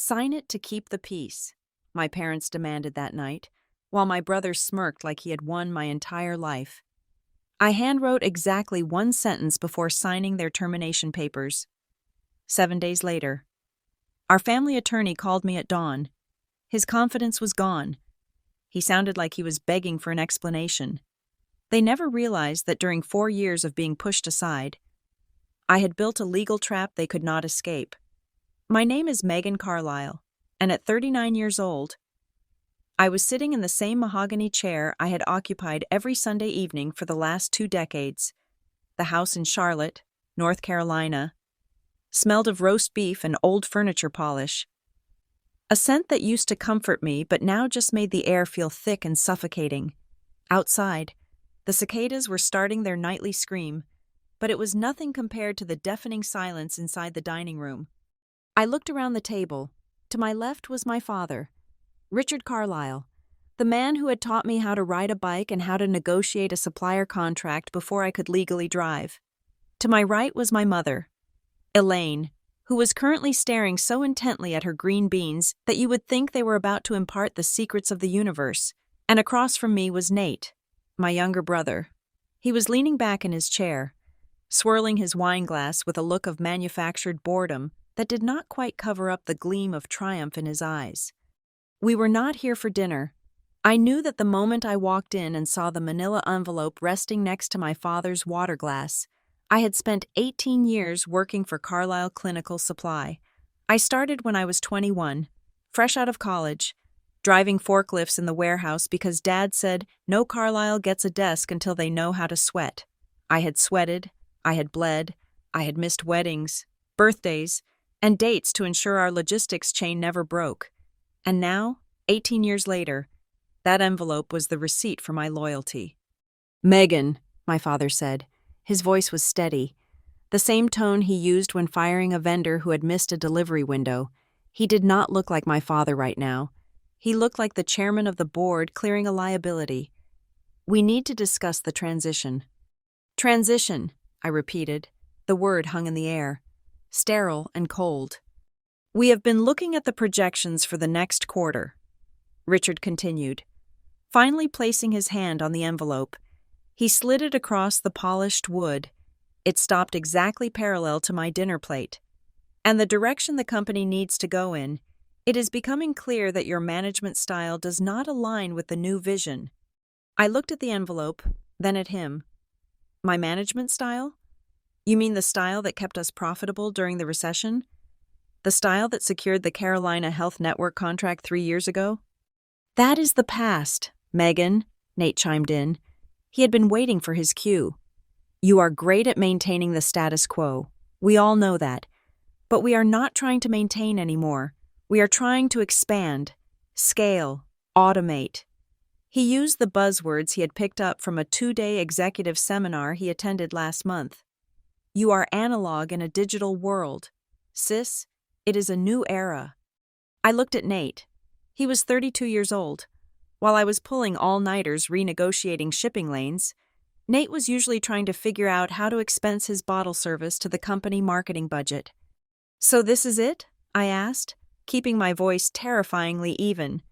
Sign it to keep the peace, my parents demanded that night, while my brother smirked like he had won my entire life. I handwrote exactly one sentence before signing their termination papers. 7 days later, our family attorney called me at dawn. His confidence was gone. He sounded like he was begging for an explanation. They never realized that during 4 years of being pushed aside, I had built a legal trap they could not escape. My name is Megan Carlisle, and at 39 years old, I was sitting in the same mahogany chair I had occupied every Sunday evening for the last 2 decades. The house in Charlotte, North Carolina, smelled of roast beef and old furniture polish. A scent that used to comfort me but now just made the air feel thick and suffocating. Outside, the cicadas were starting their nightly scream, but it was nothing compared to the deafening silence inside the dining room. I looked around the table. To my left was my father, Richard Carlisle, the man who had taught me how to ride a bike and how to negotiate a supplier contract before I could legally drive. To my right was my mother, Elaine, who was currently staring so intently at her green beans that you would think they were about to impart the secrets of the universe. And across from me was Nate, my younger brother. He was leaning back in his chair, swirling his wine glass with a look of manufactured boredom that did not quite cover up the gleam of triumph in his eyes. We were not here for dinner. I knew that the moment I walked in and saw the manila envelope resting next to my father's water glass. I had spent 18 years working for Carlisle Clinical Supply. I started when I was 21, fresh out of college, driving forklifts in the warehouse because Dad said no Carlisle gets a desk until they know how to sweat. I had sweated, I had bled, I had missed weddings, birthdays, and dates to ensure our logistics chain never broke. And now, 18 years later, that envelope was the receipt for my loyalty. "Megan," my father said. His voice was steady, the same tone he used when firing a vendor who had missed a delivery window. He did not look like my father right now. He looked like the chairman of the board clearing a liability. "We need to discuss the transition." "Transition," I repeated. The word hung in the air, sterile and cold. "We have been looking at the projections for the next quarter," Richard continued, finally placing his hand on the envelope. He slid it across the polished wood. It stopped exactly parallel to my dinner plate. "And the direction the company needs to go in, it is becoming clear that your management style does not align with the new vision." I looked at the envelope, then at him. "My management style? You mean the style that kept us profitable during the recession? The style that secured the Carolina Health Network contract 3 years ago?" "That is the past, Megan," Nate chimed in. He had been waiting for his cue. "You are great at maintaining the status quo. We all know that. But we are not trying to maintain anymore. We are trying to expand, scale, automate." He used the buzzwords he had picked up from a 2-day executive seminar he attended last month. "You are analog in a digital world. Sis, it is a new era." I looked at Nate. He was 32 years old. While I was pulling all-nighters renegotiating shipping lanes, Nate was usually trying to figure out how to expense his bottle service to the company marketing budget. "So this is it?" I asked, keeping my voice terrifyingly even.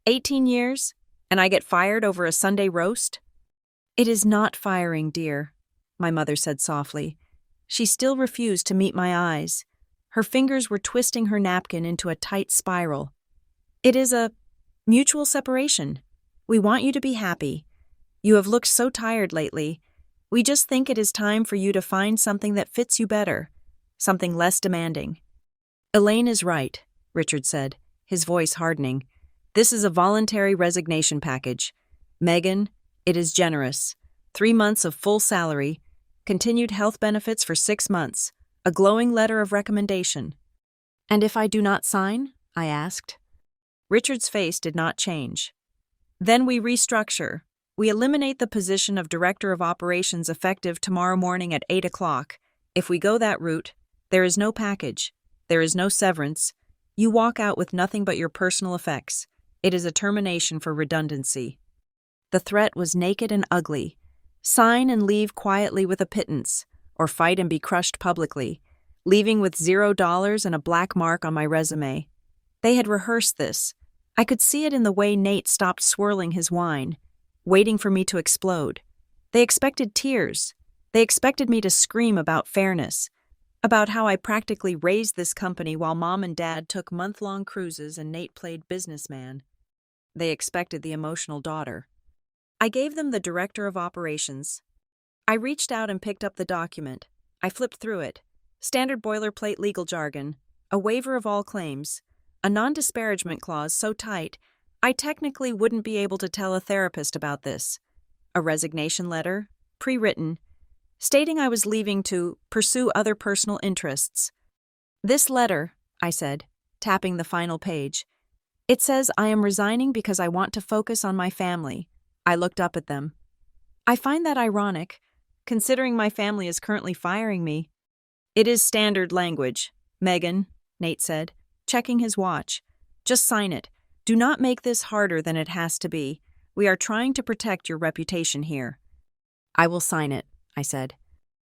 18 years, and I get fired over a Sunday roast?" "It is not firing, dear," my mother said softly. She still refused to meet my eyes. Her fingers were twisting her napkin into a tight spiral. "It is a mutual separation. We want you to be happy. You have looked so tired lately. We just think it is time for you to find something that fits you better, something less demanding." "Elaine is right," Richard said, his voice hardening. "This is a voluntary resignation package. Megan, it is generous. 3 months of full salary, continued health benefits for 6 months, a glowing letter of recommendation." "And if I do not sign?" I asked. Richard's face did not change. "Then we restructure. We eliminate the position of Director of Operations effective tomorrow morning at 8 o'clock. If we go that route, there is no package. There is no severance. You walk out with nothing but your personal effects. It is a termination for redundancy." The threat was naked and ugly. Sign and leave quietly with a pittance, or fight and be crushed publicly, leaving with $0 and a black mark on my resume. They had rehearsed this. I could see it in the way Nate stopped swirling his wine, waiting for me to explode. They expected tears. They expected me to scream about fairness, about how I practically raised this company while Mom and Dad took month-long cruises and Nate played businessman. They expected the emotional daughter. I gave them the director of operations. I reached out and picked up the document. I flipped through it. Standard boilerplate legal jargon, a waiver of all claims, a non-disparagement clause so tight, I technically wouldn't be able to tell a therapist about this. A resignation letter, pre-written, stating I was leaving to pursue other personal interests. This letter, I said, tapping the final page. It says I am resigning because I want to focus on my family. I looked up at them. I find that ironic, considering my family is currently firing me. It is standard language, Megan, Nate said, checking his watch. Just sign it. Do not make this harder than it has to be. We are trying to protect your reputation here. I will sign it, I said.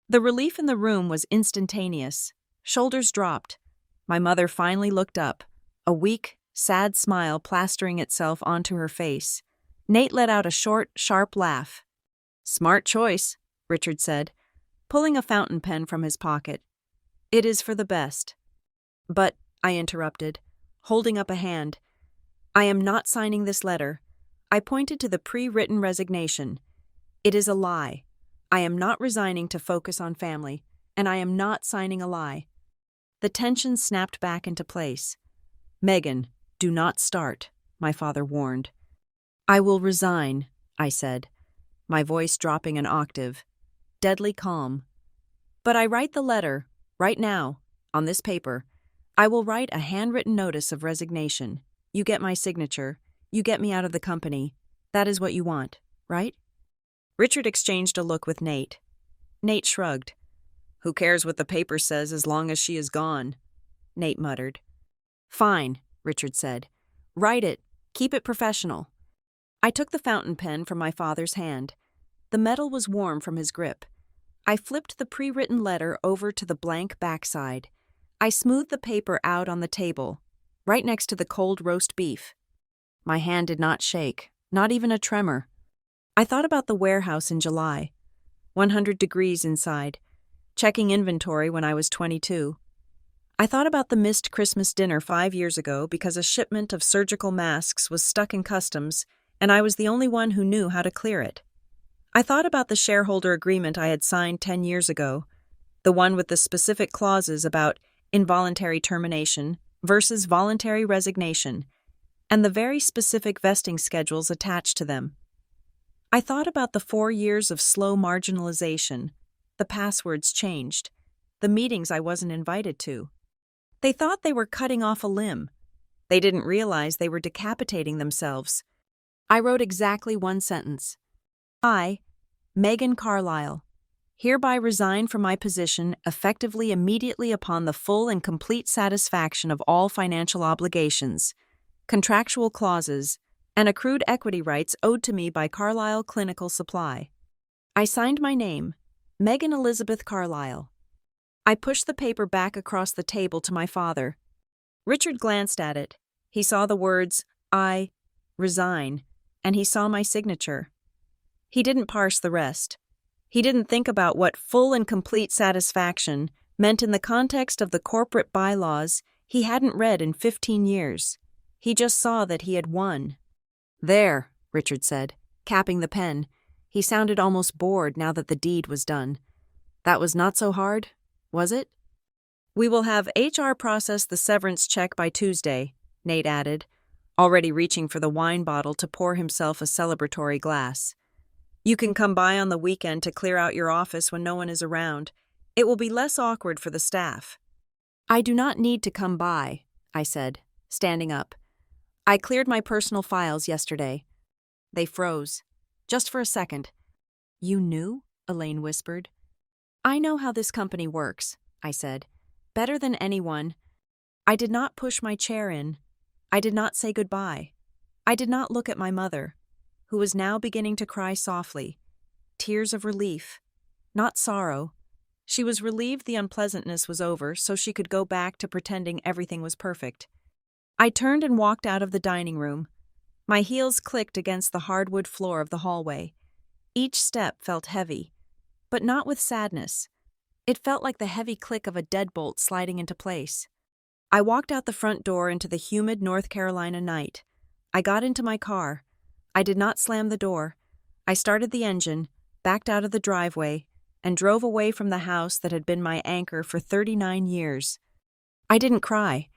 The relief in the room was instantaneous. Shoulders dropped. My mother finally looked up, a weak, sad smile plastering itself onto her face. Nate let out a short, sharp laugh. Smart choice, Richard said, pulling a fountain pen from his pocket. It is for the best. But, I interrupted, holding up a hand, I am not signing this letter. I pointed to the pre-written resignation. It is a lie. I am not resigning to focus on family, and I am not signing a lie. The tension snapped back into place. Megan, do not start, my father warned. I will resign, I said, my voice dropping an octave, deadly calm. But I write the letter, right now, on this paper. I will write a handwritten notice of resignation. You get my signature. You get me out of the company. That is what you want, right? Richard exchanged a look with Nate. Nate shrugged. Who cares what the paper says as long as she is gone? Nate muttered. Fine, Richard said. Write it. Keep it professional. I took the fountain pen from my father's hand. The metal was warm from his grip. I flipped the pre-written letter over to the blank backside. I smoothed the paper out on the table, right next to the cold roast beef. My hand did not shake, not even a tremor. I thought about the warehouse in July, 100 degrees inside, checking inventory when I was 22. I thought about the missed Christmas dinner 5 years ago because a shipment of surgical masks was stuck in customs and I was the only one who knew how to clear it. I thought about the shareholder agreement I had signed 10 years ago, the one with the specific clauses about involuntary termination versus voluntary resignation, and the very specific vesting schedules attached to them. I thought about the 4 years of slow marginalization, the passwords changed, the meetings I wasn't invited to. They thought they were cutting off a limb. They didn't realize they were decapitating themselves. I wrote exactly one sentence. I, Megan Carlisle, hereby resign from my position effectively immediately upon the full and complete satisfaction of all financial obligations, contractual clauses, and accrued equity rights owed to me by Carlisle Clinical Supply. I signed my name, Megan Elizabeth Carlisle. I pushed the paper back across the table to my father. Richard glanced at it. He saw the words, I resign, and he saw my signature. He didn't parse the rest. He didn't think about what full and complete satisfaction meant in the context of the corporate bylaws he hadn't read in 15 years. He just saw that he had won. There, Richard said, capping the pen. He sounded almost bored now that the deed was done. That was not so hard, was it? We will have HR process the severance check by Tuesday, Nate added, already reaching for the wine bottle to pour himself a celebratory glass. You can come by on the weekend to clear out your office when no one is around. It will be less awkward for the staff. I do not need to come by, I said, standing up. I cleared my personal files yesterday. They froze. Just for a second. You knew? Elaine whispered. I know how this company works, I said. Better than anyone. I did not push my chair in. I did not say goodbye. I did not look at my mother, who was now beginning to cry softly. Tears of relief, not sorrow. She was relieved the unpleasantness was over so she could go back to pretending everything was perfect. I turned and walked out of the dining room. My heels clicked against the hardwood floor of the hallway. Each step felt heavy, but not with sadness. It felt like the heavy click of a deadbolt sliding into place. I walked out the front door into the humid North Carolina night. I got into my car. I did not slam the door. I started the engine, backed out of the driveway, and drove away from the house that had been my anchor for 39 years. I didn't cry.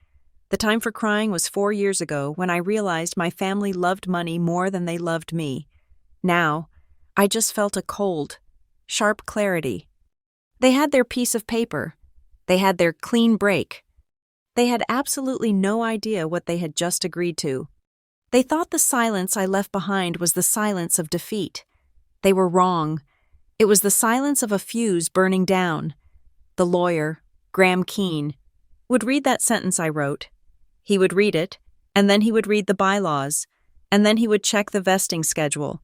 The time for crying was 4 years ago when I realized my family loved money more than they loved me. Now, I just felt a cold, sharp clarity. They had their piece of paper. They had their clean break. They had absolutely no idea what they had just agreed to. They thought the silence I left behind was the silence of defeat. They were wrong. It was the silence of a fuse burning down. The lawyer, Graham Keene, would read that sentence I wrote. He would read it, and then he would read the bylaws, and then he would check the vesting schedule,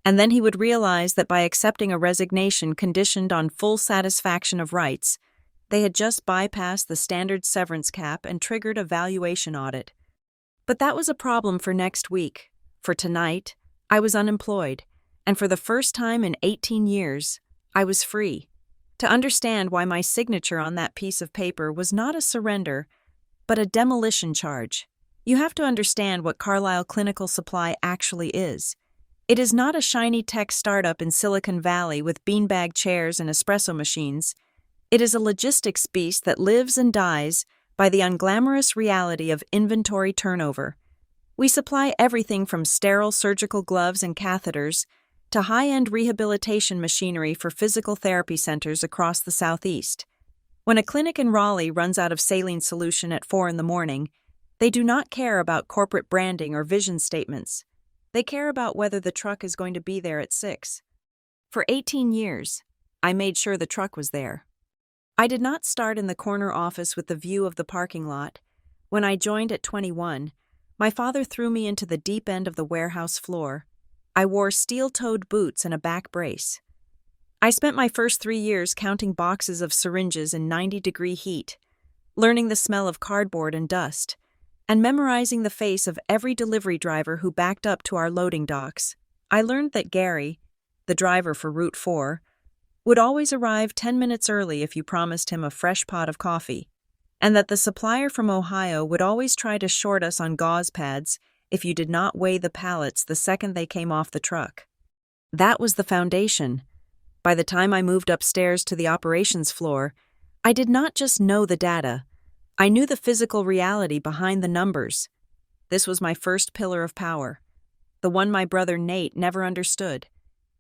and then he would realize that by accepting a resignation conditioned on full satisfaction of rights, they had just bypassed the standard severance cap and triggered a valuation audit. But that was a problem for next week. For tonight, I was unemployed, and for the first time in 18 years, I was free. To understand why my signature on that piece of paper was not a surrender, but a demolition charge, you have to understand what Carlisle Clinical Supply actually is. It is not a shiny tech startup in Silicon Valley with beanbag chairs and espresso machines. It is a logistics beast that lives and dies by the unglamorous reality of inventory turnover. We supply everything from sterile surgical gloves and catheters to high-end rehabilitation machinery for physical therapy centers across the Southeast. When a clinic in Raleigh runs out of saline solution at 4 a.m, they do not care about corporate branding or vision statements. They care about whether the truck is going to be there at 6. For 18 years, I made sure the truck was there. I did not start in the corner office with the view of the parking lot. When I joined at 21, my father threw me into the deep end of the warehouse floor. I wore steel-toed boots and a back brace. I spent my first 3 years counting boxes of syringes in 90-degree heat, learning the smell of cardboard and dust, and memorizing the face of every delivery driver who backed up to our loading docks. I learned that Gary, the driver for Route 4, would always arrive 10 minutes early if you promised him a fresh pot of coffee, and that the supplier from Ohio would always try to short us on gauze pads if you did not weigh the pallets the second they came off the truck. That was the foundation. By the time I moved upstairs to the operations floor, I did not just know the data. I knew the physical reality behind the numbers. This was my first pillar of power, the one my brother Nate never understood.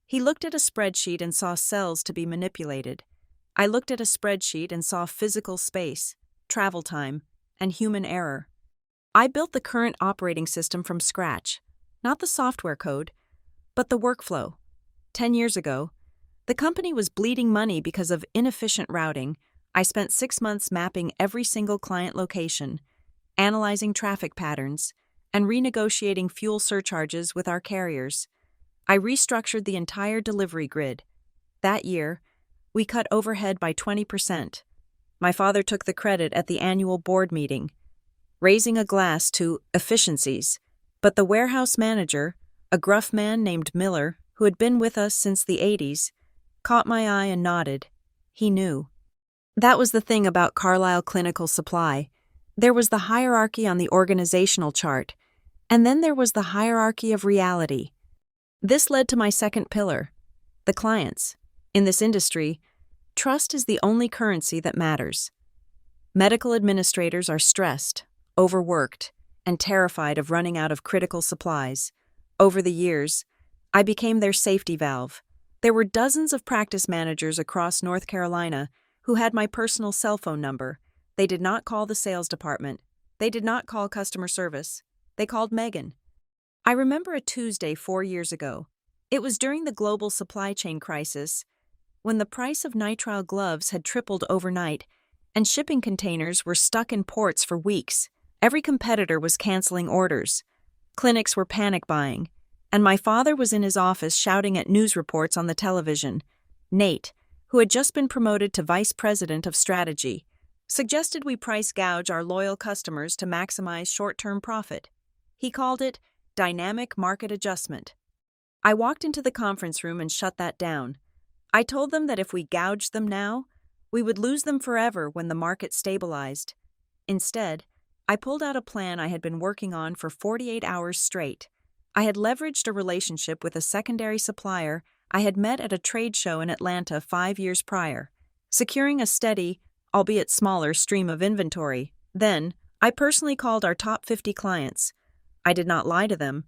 He looked at a spreadsheet and saw cells to be manipulated. I looked at a spreadsheet and saw physical space, travel time, and human error. I built the current operating system from scratch, not the software code, but the workflow. 10 years ago, the company was bleeding money because of inefficient routing. I spent 6 months mapping every single client location, analyzing traffic patterns, and renegotiating fuel surcharges with our carriers. I restructured the entire delivery grid. That year, we cut overhead by 20%. My father took the credit at the annual board meeting, raising a glass to efficiencies. But the warehouse manager, a gruff man named Miller, who had been with us since the 80s, caught my eye and nodded. He knew. That was the thing about Carlisle Clinical Supply. There was the hierarchy on the organizational chart, and then there was the hierarchy of reality. This led to my second pillar, the clients. In this industry, trust is the only currency that matters. Medical administrators are stressed, overworked, and terrified of running out of critical supplies. Over the years, I became their safety valve. There were dozens of practice managers across North Carolina who had my personal cell phone number. They did not call the sales department. They did not call customer service. They called Megan. I remember a Tuesday 4 years ago. It was during the global supply chain crisis, when the price of nitrile gloves had tripled overnight and shipping containers were stuck in ports for weeks. Every competitor was canceling orders. Clinics were panic buying, and my father was in his office shouting at news reports on the television. Nate, who had just been promoted to vice president of strategy, suggested we price gouge our loyal customers to maximize short-term profit. He called it dynamic market adjustment. I walked into the conference room and shut that down. I told them that if we gouged them now, we would lose them forever when the market stabilized. Instead, I pulled out a plan I had been working on for 48 hours straight. I had leveraged a relationship with a secondary supplier I had met at a trade show in Atlanta 5 years prior, securing a steady, albeit smaller, stream of inventory. Then, I personally called our top 50 clients. I did not lie to them.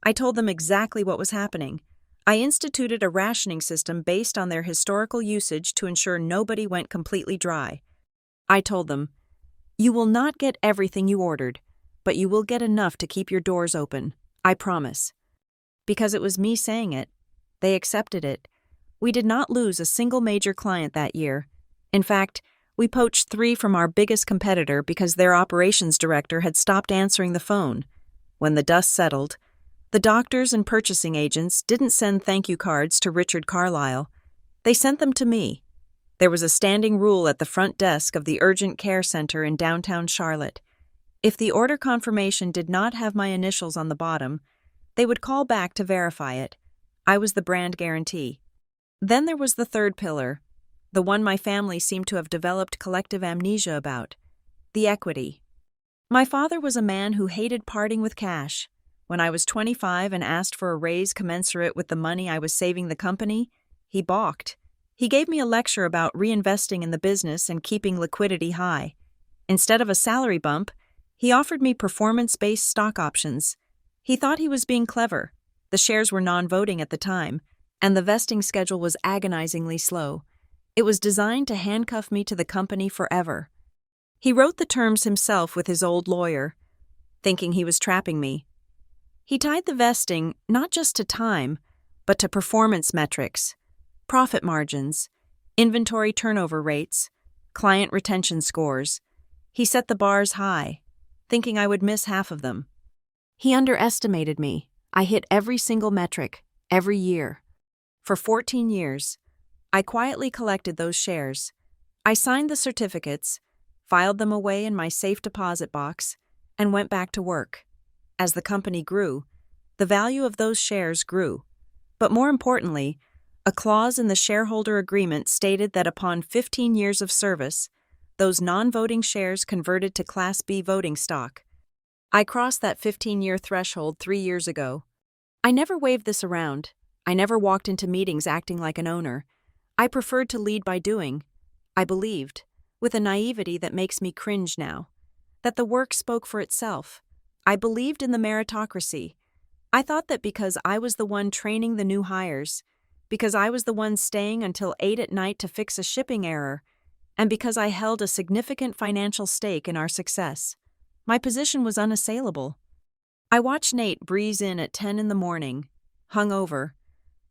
I told them exactly what was happening. I instituted a rationing system based on their historical usage to ensure nobody went completely dry. I told them, "You will not get everything you ordered, but you will get enough to keep your doors open. I promise." Because it was me saying it, they accepted it. We did not lose a single major client that year. In fact, we poached 3 from our biggest competitor because their operations director had stopped answering the phone. When the dust settled, the doctors and purchasing agents didn't send thank you cards to Richard Carlisle. They sent them to me. There was a standing rule at the front desk of the urgent care center in downtown Charlotte. If the order confirmation did not have my initials on the bottom, they would call back to verify it. I was the brand guarantee. Then there was the third pillar, the one my family seemed to have developed collective amnesia about, the equity. My father was a man who hated parting with cash. When I was 25 and asked for a raise commensurate with the money I was saving the company, he balked. He gave me a lecture about reinvesting in the business and keeping liquidity high. Instead of a salary bump, he offered me performance-based stock options. He thought he was being clever. The shares were non-voting at the time, and the vesting schedule was agonizingly slow. It was designed to handcuff me to the company forever. He wrote the terms himself with his old lawyer, thinking he was trapping me. He tied the vesting not just to time, but to performance metrics, profit margins, inventory turnover rates, client retention scores. He set the bars high, thinking I would miss half of them. He underestimated me. I hit every single metric, every year. For 14 years, I quietly collected those shares. I signed the certificates, filed them away in my safe deposit box, and went back to work. As the company grew, the value of those shares grew. But more importantly, a clause in the shareholder agreement stated that upon 15 years of service, those non-voting shares converted to Class B voting stock. I crossed that 15-year threshold 3 years ago. I never waved this around. I never walked into meetings acting like an owner. I preferred to lead by doing. I believed, with a naivety that makes me cringe now, that the work spoke for itself. I believed in the meritocracy. I thought that because I was the one training the new hires, because I was the one staying until 8 at night to fix a shipping error, and because I held a significant financial stake in our success, my position was unassailable. I watched Nate breeze in at 10 in the morning, hungover,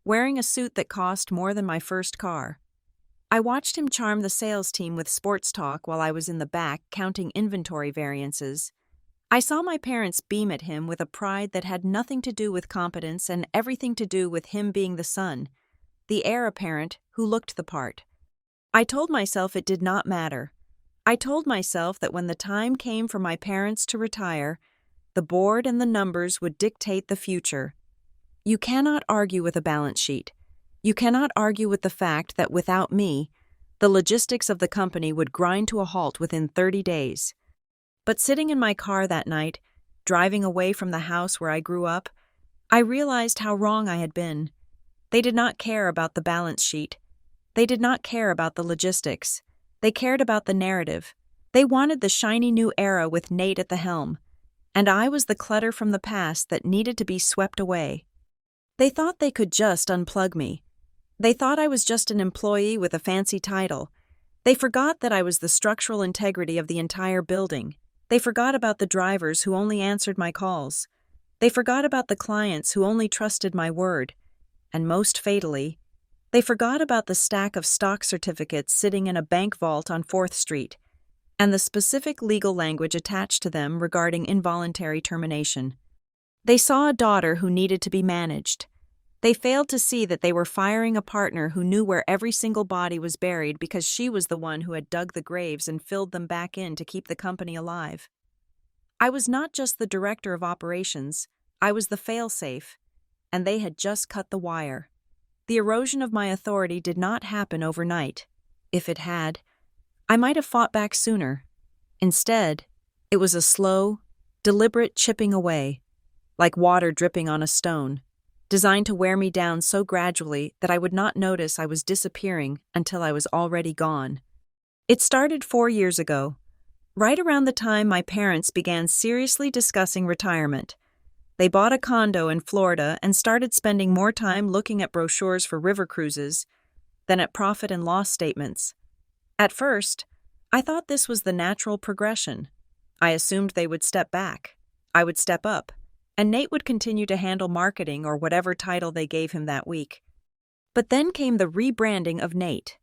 wearing a suit that cost more than my first car. I watched him charm the sales team with sports talk while I was in the back counting inventory variances. I saw my parents beam at him with a pride that had nothing to do with competence and everything to do with him being the son, the heir apparent who looked the part. I told myself it did not matter. I told myself that when the time came for my parents to retire, the board and the numbers would dictate the future. You cannot argue with a balance sheet. You cannot argue with the fact that without me, the logistics of the company would grind to a halt within 30 days. But sitting in my car that night, driving away from the house where I grew up, I realized how wrong I had been. They did not care about the balance sheet. They did not care about the logistics. They cared about the narrative. They wanted the shiny new era with Nate at the helm, and I was the clutter from the past that needed to be swept away. They thought they could just unplug me. They thought I was just an employee with a fancy title. They forgot that I was the structural integrity of the entire building. They forgot about the drivers who only answered my calls. They forgot about the clients who only trusted my word. And most fatally, they forgot about the stack of stock certificates sitting in a bank vault on 4th Street, and the specific legal language attached to them regarding involuntary termination. They saw a daughter who needed to be managed. They failed to see that they were firing a partner who knew where every single body was buried because she was the one who had dug the graves and filled them back in to keep the company alive. I was not just the director of operations, I was the fail-safe, and they had just cut the wire. The erosion of my authority did not happen overnight. If it had, I might have fought back sooner. Instead, it was a slow, deliberate chipping away, like water dripping on a stone, designed to wear me down so gradually that I would not notice I was disappearing until I was already gone. It started 4 years ago, right around the time my parents began seriously discussing retirement. They bought a condo in Florida and started spending more time looking at brochures for river cruises than at profit and loss statements. At first, I thought this was the natural progression. I assumed they would step back, I would step up, and Nate would continue to handle marketing or whatever title they gave him that week. But then came the rebranding of Nate.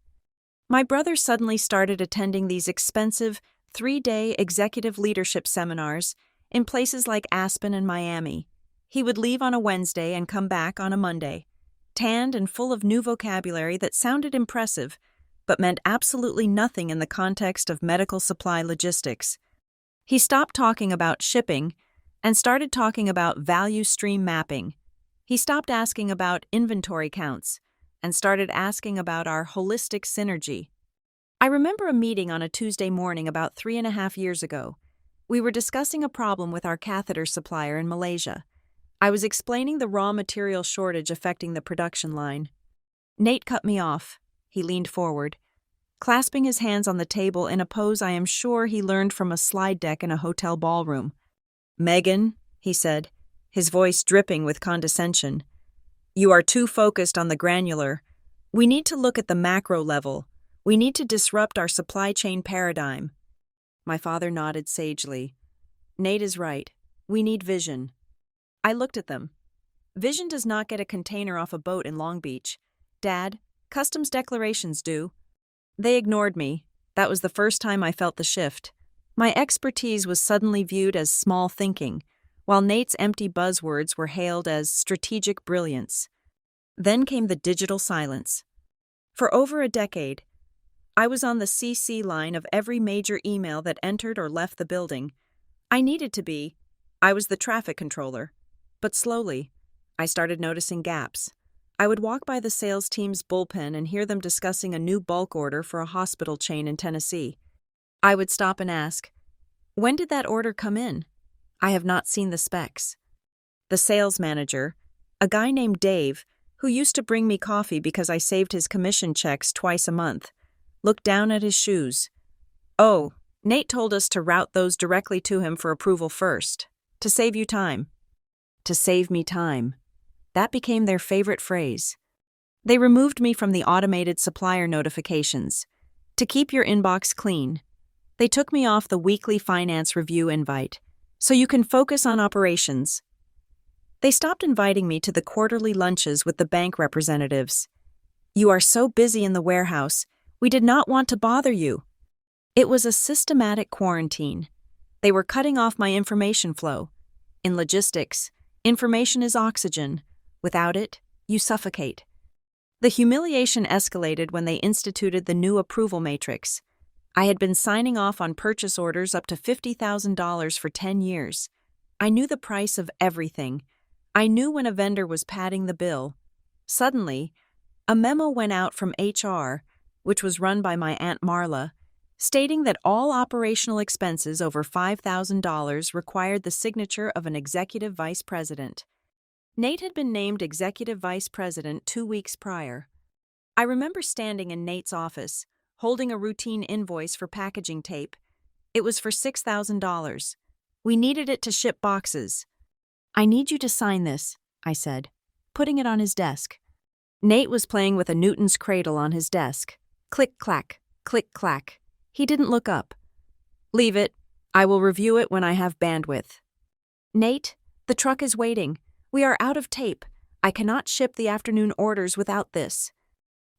My brother suddenly started attending these expensive 3-day executive leadership seminars in places like Aspen and Miami. He would leave on a Wednesday and come back on a Monday, tanned and full of new vocabulary that sounded impressive, but meant absolutely nothing in the context of medical supply logistics. He stopped talking about shipping and started talking about value stream mapping. He stopped asking about inventory counts and started asking about our holistic synergy. I remember a meeting on a Tuesday morning about 3.5 years ago. We were discussing a problem with our catheter supplier in Malaysia. I was explaining the raw material shortage affecting the production line. Nate cut me off. He leaned forward, clasping his hands on the table in a pose I am sure he learned from a slide deck in a hotel ballroom. "Megan," he said, his voice dripping with condescension, "you are too focused on the granular. We need to look at the macro level. We need to disrupt our supply chain paradigm." My father nodded sagely. "Nate is right. We need vision." I looked at them. Vision does not get a container off a boat in Long Beach. Dad, customs declarations do. They ignored me. That was the first time I felt the shift. My expertise was suddenly viewed as small thinking, while Nate's empty buzzwords were hailed as strategic brilliance. Then came the digital silence. For over a decade, I was on the CC line of every major email that entered or left the building. I needed to be. I was the traffic controller. But slowly, I started noticing gaps. I would walk by the sales team's bullpen and hear them discussing a new bulk order for a hospital chain in Tennessee. I would stop and ask, "When did that order come in? I have not seen the specs." The sales manager, a guy named Dave, who used to bring me coffee because I saved his commission checks twice a month, looked down at his shoes. "Oh, Nate told us to route those directly to him for approval first, to save you time." To save me time. That became their favorite phrase. They removed me from the automated supplier notifications. To keep your inbox clean. They took me off the weekly finance review invite, so you can focus on operations. They stopped inviting me to the quarterly lunches with the bank representatives. "You are so busy in the warehouse, we did not want to bother you." It was a systematic quarantine. They were cutting off my information flow. In logistics, information is oxygen. Without it, you suffocate. The humiliation escalated when they instituted the new approval matrix. I had been signing off on purchase orders up to $50,000 for 10 years. I knew the price of everything. I knew when a vendor was padding the bill. Suddenly, a memo went out from HR, which was run by my Aunt Marla, stating that all operational expenses over $5,000 required the signature of an executive vice president. Nate had been named executive vice president 2 weeks prior. I remember standing in Nate's office, holding a routine invoice for packaging tape. It was for $6,000. We needed it to ship boxes. "I need you to sign this," I said, putting it on his desk. Nate was playing with a Newton's cradle on his desk. Click-clack, click-clack. He didn't look up. "Leave it. I will review it when I have bandwidth." "Nate, the truck is waiting. We are out of tape. I cannot ship the afternoon orders without this."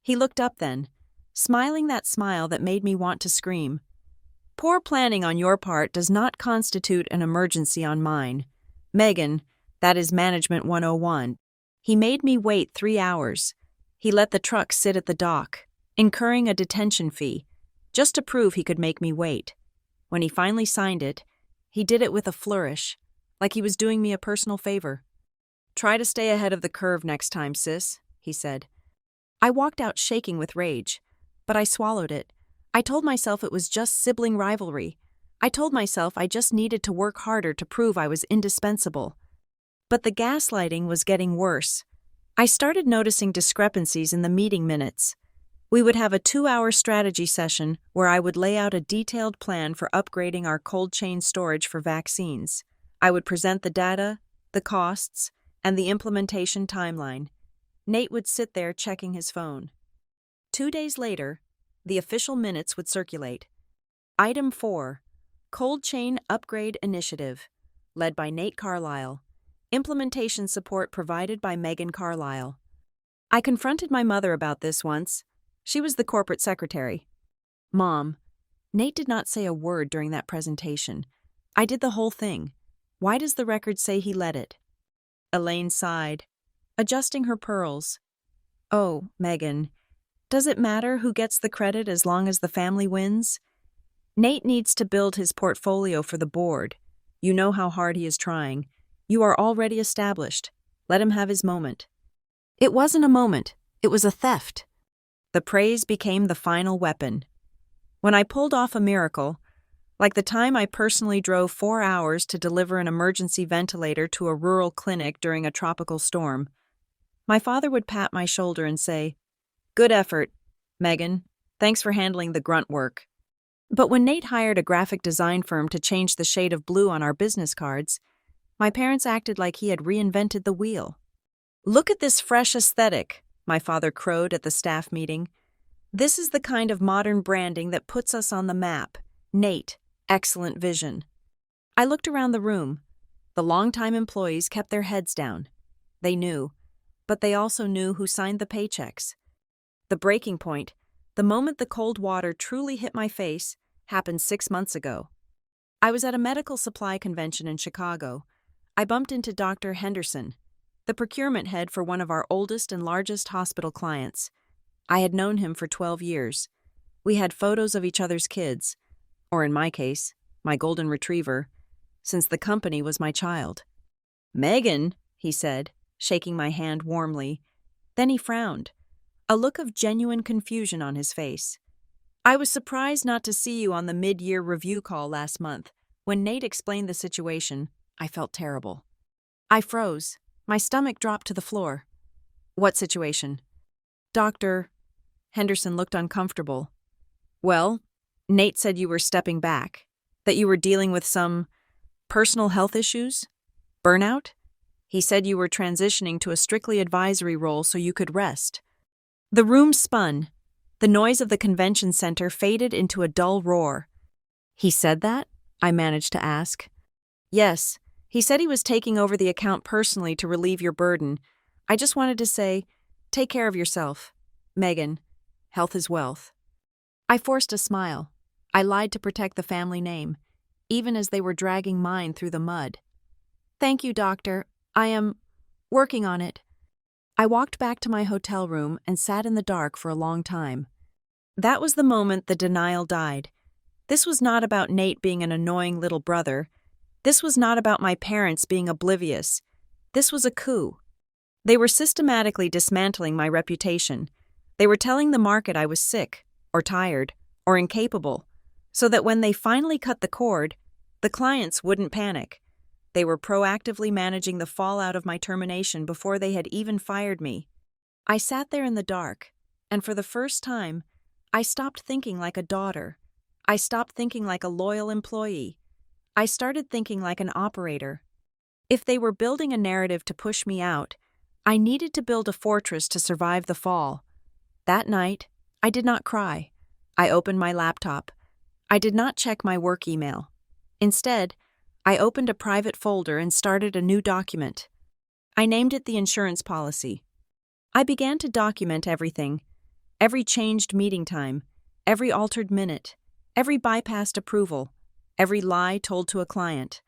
He looked up then, smiling that smile that made me want to scream. "Poor planning on your part does not constitute an emergency on mine. Megan, that is Management 101. He made me wait 3 hours. He let the truck sit at the dock, incurring a detention fee, just to prove he could make me wait. When he finally signed it, he did it with a flourish, like he was doing me a personal favor. "Try to stay ahead of the curve next time, sis," he said. I walked out shaking with rage, but I swallowed it. I told myself it was just sibling rivalry. I told myself I just needed to work harder to prove I was indispensable. But the gaslighting was getting worse. I started noticing discrepancies in the meeting minutes. We would have a 2-hour strategy session where I would lay out a detailed plan for upgrading our cold chain storage for vaccines. I would present the data, the costs, and the implementation timeline. Nate would sit there checking his phone. 2 days later, the official minutes would circulate. Item 4, Cold Chain Upgrade Initiative, led by Nate Carlisle. Implementation support provided by Megan Carlisle. I confronted my mother about this once. She was the corporate secretary. "Mom, Nate did not say a word during that presentation. I did the whole thing. Why does the record say he led it?" Elaine sighed, adjusting her pearls. "Oh, Megan, does it matter who gets the credit as long as the family wins? Nate needs to build his portfolio for the board. You know how hard he is trying. You are already established. Let him have his moment." It wasn't a moment. It was a theft. The praise became the final weapon. When I pulled off a miracle, like the time I personally drove 4 hours to deliver an emergency ventilator to a rural clinic during a tropical storm, my father would pat my shoulder and say, "Good effort, Megan. Thanks for handling the grunt work." But when Nate hired a graphic design firm to change the shade of blue on our business cards, my parents acted like he had reinvented the wheel. "Look at this fresh aesthetic," my father crowed at the staff meeting. "This is the kind of modern branding that puts us on the map. Nate, excellent vision." I looked around the room. The longtime employees kept their heads down. They knew, but they also knew who signed the paychecks. The breaking point, the moment the cold water truly hit my face, happened 6 months ago. I was at a medical supply convention in Chicago. I bumped into Dr. Henderson, the procurement head for one of our oldest and largest hospital clients. I had known him for 12 years. We had photos of each other's kids, or in my case, my golden retriever, since the company was my child. "Megan," he said, shaking my hand warmly. Then he frowned, a look of genuine confusion on his face. "I was surprised not to see you on the mid-year review call last month. When Nate explained the situation, I felt terrible." I froze. My stomach dropped to the floor. "What situation?" "Dr." Henderson looked uncomfortable. "Well, Nate said you were stepping back, that you were dealing with some personal health issues? Burnout? He said you were transitioning to a strictly advisory role so you could rest." The room spun. The noise of the convention center faded into a dull roar. "He said that?" I managed to ask. "Yes. He said he was taking over the account personally to relieve your burden. I just wanted to say, take care of yourself. Megan, health is wealth." I forced a smile. I lied to protect the family name, even as they were dragging mine through the mud. "Thank you, doctor. I am working on it." I walked back to my hotel room and sat in the dark for a long time. That was the moment the denial died. This was not about Nate being an annoying little brother. This was not about my parents being oblivious. This was a coup. They were systematically dismantling my reputation. They were telling the market I was sick, or tired, or incapable, so that when they finally cut the cord, the clients wouldn't panic. They were proactively managing the fallout of my termination before they had even fired me. I sat there in the dark, and for the first time, I stopped thinking like a daughter. I stopped thinking like a loyal employee. I started thinking like an operator. If they were building a narrative to push me out, I needed to build a fortress to survive the fall. That night, I did not cry. I opened my laptop. I did not check my work email. Instead, I opened a private folder and started a new document. I named it the insurance policy. I began to document everything, every changed meeting time, every altered minute, every bypassed approval, every lie told to a client.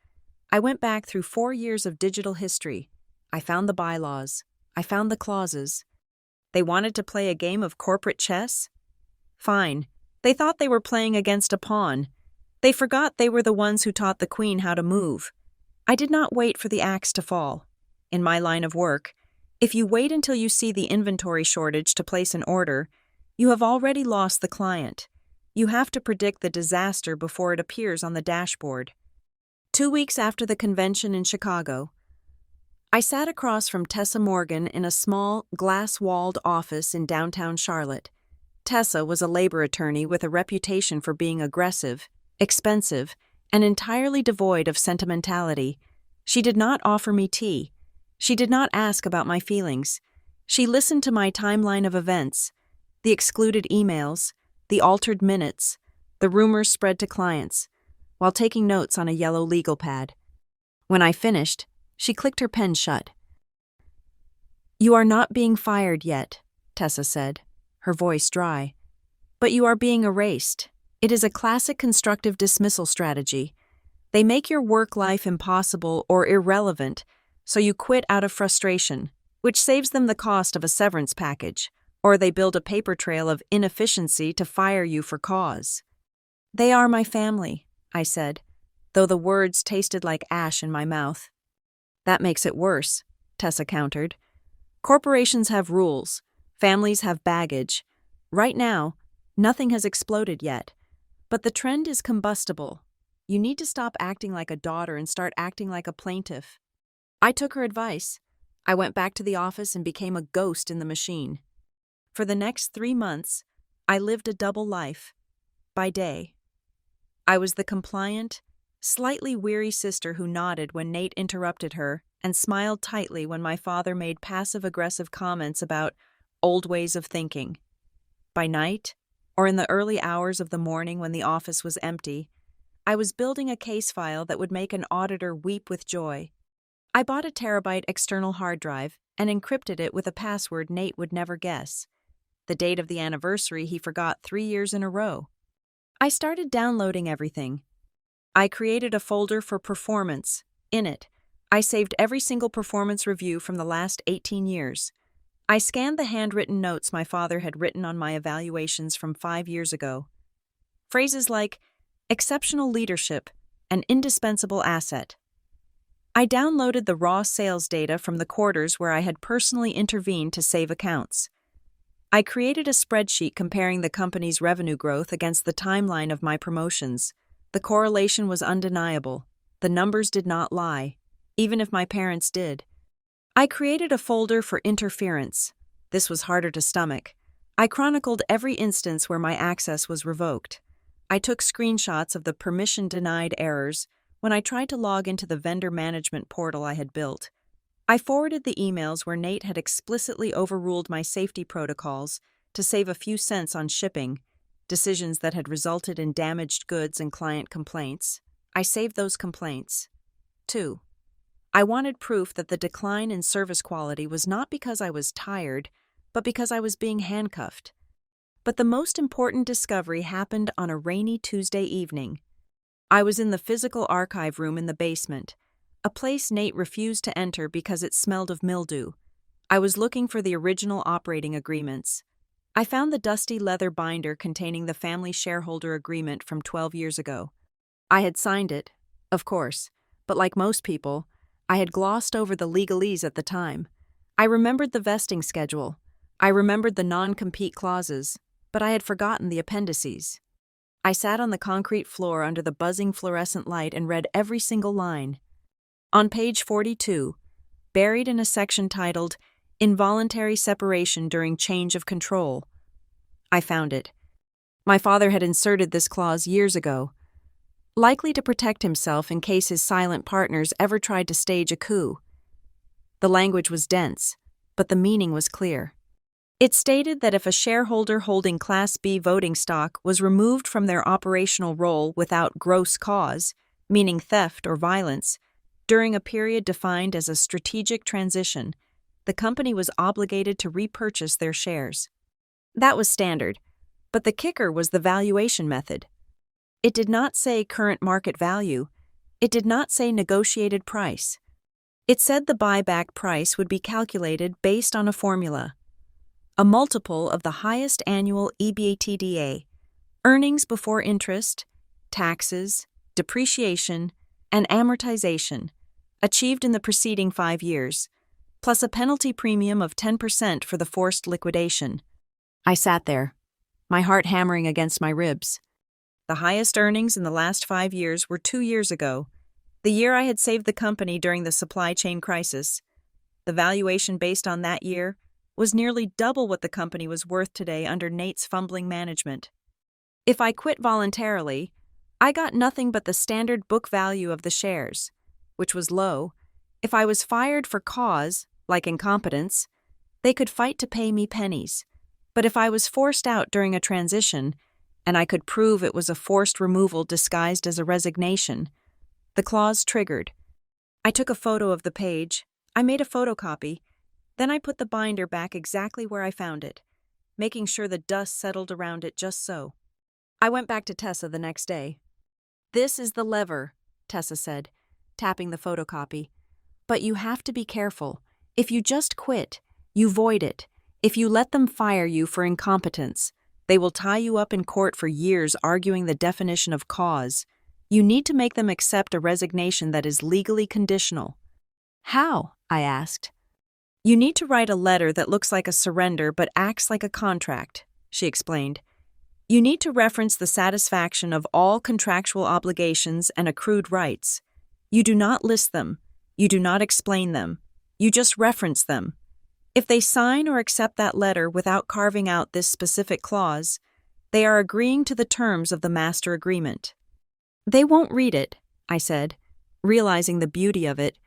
I went back through 4 years of digital history. I found the bylaws. I found the clauses. They wanted to play a game of corporate chess? Fine. They thought they were playing against a pawn. They forgot they were the ones who taught the queen how to move. I did not wait for the axe to fall. In my line of work, if you wait until you see the inventory shortage to place an order, you have already lost the client. You have to predict the disaster before it appears on the dashboard. 2 weeks after the convention in Chicago, I sat across from Tessa Morgan in a small, glass-walled office in downtown Charlotte. Tessa was a labor attorney with a reputation for being aggressive, expensive, and entirely devoid of sentimentality. She did not offer me tea. She did not ask about my feelings. She listened to my timeline of events, the excluded emails, the altered minutes, the rumors spread to clients, while taking notes on a yellow legal pad. When I finished, she clicked her pen shut. "You are not being fired yet," Tessa said, her voice dry. "But you are being erased. It is a classic constructive dismissal strategy. They make your work life impossible or irrelevant, so you quit out of frustration, which saves them the cost of a severance package, or they build a paper trail of inefficiency to fire you for cause." "They are my family," I said, though the words tasted like ash in my mouth. "That makes it worse," Tessa countered. "Corporations have rules. Families have baggage. Right now, nothing has exploded yet. But the trend is combustible. You need to stop acting like a daughter and start acting like a plaintiff." I took her advice. I went back to the office and became a ghost in the machine. For the next 3 months, I lived a double life. By day, I was the compliant, slightly weary sister who nodded when Nate interrupted her and smiled tightly when my father made passive-aggressive comments about old ways of thinking. By night, or in the early hours of the morning when the office was empty, I was building a case file that would make an auditor weep with joy. I bought a terabyte external hard drive and encrypted it with a password Nate would never guess. The date of the anniversary he forgot 3 years in a row. I started downloading everything. I created a folder for performance. In it, I saved every single performance review from the last 18 years. I scanned the handwritten notes my father had written on my evaluations from 5 years ago. Phrases like exceptional leadership, an indispensable asset. I downloaded the raw sales data from the quarters where I had personally intervened to save accounts. I created a spreadsheet comparing the company's revenue growth against the timeline of my promotions. The correlation was undeniable. The numbers did not lie, even if my parents did. I created a folder for interference. This was harder to stomach. I chronicled every instance where my access was revoked. I took screenshots of the permission-denied errors when I tried to log into the vendor management portal I had built. I forwarded the emails where Nate had explicitly overruled my safety protocols to save a few cents on shipping, decisions that had resulted in damaged goods and client complaints. I saved those complaints. 2. I wanted proof that the decline in service quality was not because I was tired, but because I was being handcuffed. But the most important discovery happened on a rainy Tuesday evening. I was in the physical archive room in the basement, a place Nate refused to enter because it smelled of mildew. I was looking for the original operating agreements. I found the dusty leather binder containing the family shareholder agreement from 12 years ago. I had signed it, of course, but like most people, I had glossed over the legalese at the time. I remembered the vesting schedule. I remembered the non-compete clauses, but I had forgotten the appendices. I sat on the concrete floor under the buzzing fluorescent light and read every single line. On page 42, buried in a section titled Involuntary Separation During Change of Control, I found it. My father had inserted this clause years ago, likely to protect himself in case his silent partners ever tried to stage a coup. The language was dense, but the meaning was clear. It stated that if a shareholder holding Class B voting stock was removed from their operational role without gross cause, meaning theft or violence, during a period defined as a strategic transition, the company was obligated to repurchase their shares. That was standard, but the kicker was the valuation method. It did not say current market value. It did not say negotiated price. It said the buyback price would be calculated based on a formula, a multiple of the highest annual EBITDA, earnings before interest, taxes, depreciation, and amortization, achieved in the preceding 5 years, plus a penalty premium of 10% for the forced liquidation. I sat there, my heart hammering against my ribs. The highest earnings in the last 5 years were 2 years ago, the year I had saved the company during the supply chain crisis. The valuation based on that year was nearly double what the company was worth today under Nate's fumbling management. If I quit voluntarily, I got nothing but the standard book value of the shares, which was low. If I was fired for cause, like incompetence, they could fight to pay me pennies. But if I was forced out during a transition, and I could prove it was a forced removal disguised as a resignation, the clause triggered. I took a photo of the page, I made a photocopy, then I put the binder back exactly where I found it, making sure the dust settled around it just so. I went back to Tessa the next day. "This is the lever," Tessa said, tapping the photocopy. "But you have to be careful. If you just quit, you void it. If you let them fire you for incompetence, they will tie you up in court for years arguing the definition of cause. You need to make them accept a resignation that is legally conditional." "How?" I asked. "You need to write a letter that looks like a surrender but acts like a contract," she explained. "You need to reference the satisfaction of all contractual obligations and accrued rights. You do not list them. You do not explain them. You just reference them. If they sign or accept that letter without carving out this specific clause, they are agreeing to the terms of the master agreement." "They won't read it," I said, realizing the beauty of it.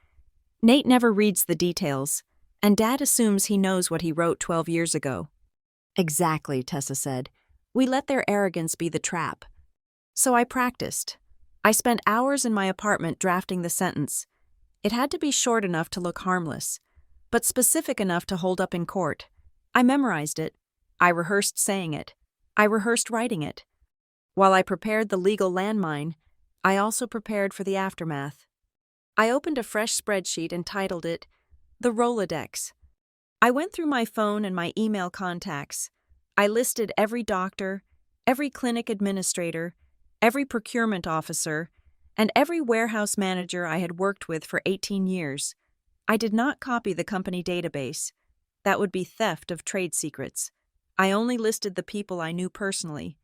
Nate never reads the details, and Dad assumes he knows what he wrote 12 years ago. "Exactly," Tessa said. "We let their arrogance be the trap." So I practiced. I spent hours in my apartment drafting the sentence. It had to be short enough to look harmless, but specific enough to hold up in court. I memorized it. I rehearsed saying it. I rehearsed writing it. While I prepared the legal landmine, I also prepared for the aftermath. I opened a fresh spreadsheet and titled it, "The Rolodex." I went through my phone and my email contacts. I listed every doctor, every clinic administrator, every procurement officer, and every warehouse manager I had worked with for 18 years. I did not copy the company database. That would be theft of trade secrets. I only listed the people I knew personally,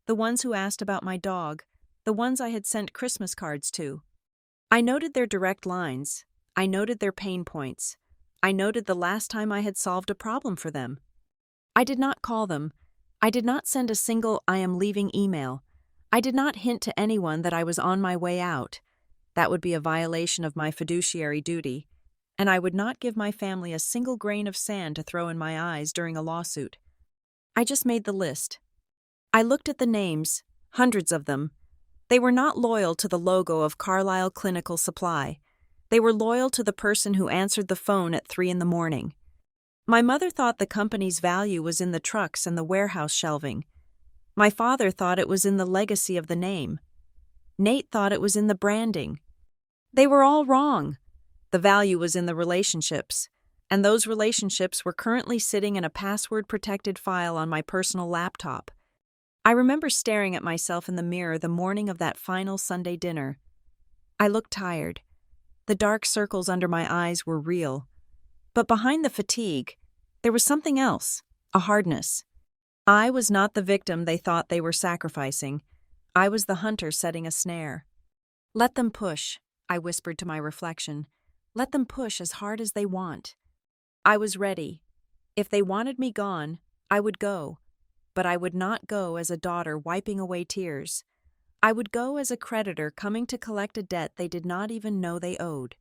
the ones who asked about my dog, the ones I had sent Christmas cards to. I noted their direct lines. I noted their pain points. I noted the last time I had solved a problem for them. I did not call them. I did not send a single "I am leaving" email. I did not hint to anyone that I was on my way out. That would be a violation of my fiduciary duty, and I would not give my family a single grain of sand to throw in my eyes during a lawsuit. I just made the list. I looked at the names, hundreds of them. They were not loyal to the logo of Carlisle Clinical Supply. They were loyal to the person who answered the phone at 3 a.m. My mother thought the company's value was in the trucks and the warehouse shelving. My father thought it was in the legacy of the name. Nate thought it was in the branding. They were all wrong. The value was in the relationships, and those relationships were currently sitting in a password-protected file on my personal laptop. I remember staring at myself in the mirror the morning of that final Sunday dinner. I looked tired. The dark circles under my eyes were real. But behind the fatigue, there was something else, a hardness. I was not the victim they thought they were sacrificing. I was the hunter setting a snare. "Let them push," I whispered to my reflection. "Let them push as hard as they want." I was ready. If they wanted me gone, I would go. But I would not go as a daughter wiping away tears. I would go as a creditor coming to collect a debt they did not even know they owed.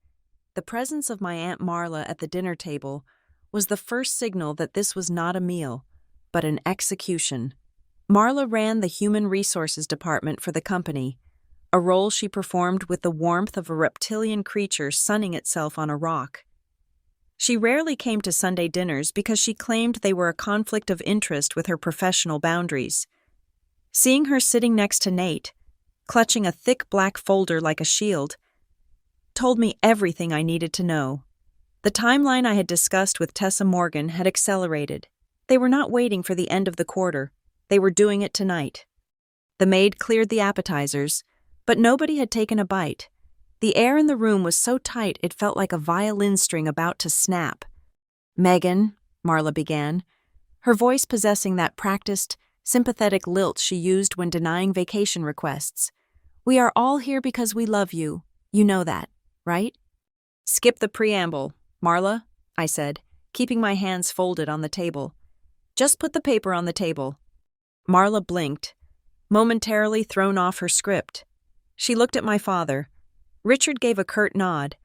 The presence of my Aunt Marla at the dinner table was the first signal that this was not a meal, but an execution. Marla ran the human resources department for the company, a role she performed with the warmth of a reptilian creature sunning itself on a rock. She rarely came to Sunday dinners because she claimed they were a conflict of interest with her professional boundaries. Seeing her sitting next to Nate, clutching a thick black folder like a shield, told me everything I needed to know. The timeline I had discussed with Tessa Morgan had accelerated. They were not waiting for the end of the quarter. They were doing it tonight. The maid cleared the appetizers, but nobody had taken a bite. The air in the room was so tight it felt like a violin string about to snap. "Megan," Marla began, her voice possessing that practiced, sympathetic lilt she used when denying vacation requests. "We are all here because we love you. You know that, right?" "Skip the preamble, Marla," I said, keeping my hands folded on the table. "Just put the paper on the table." Marla blinked, momentarily thrown off her script. She looked at my father. Richard gave a curt nod.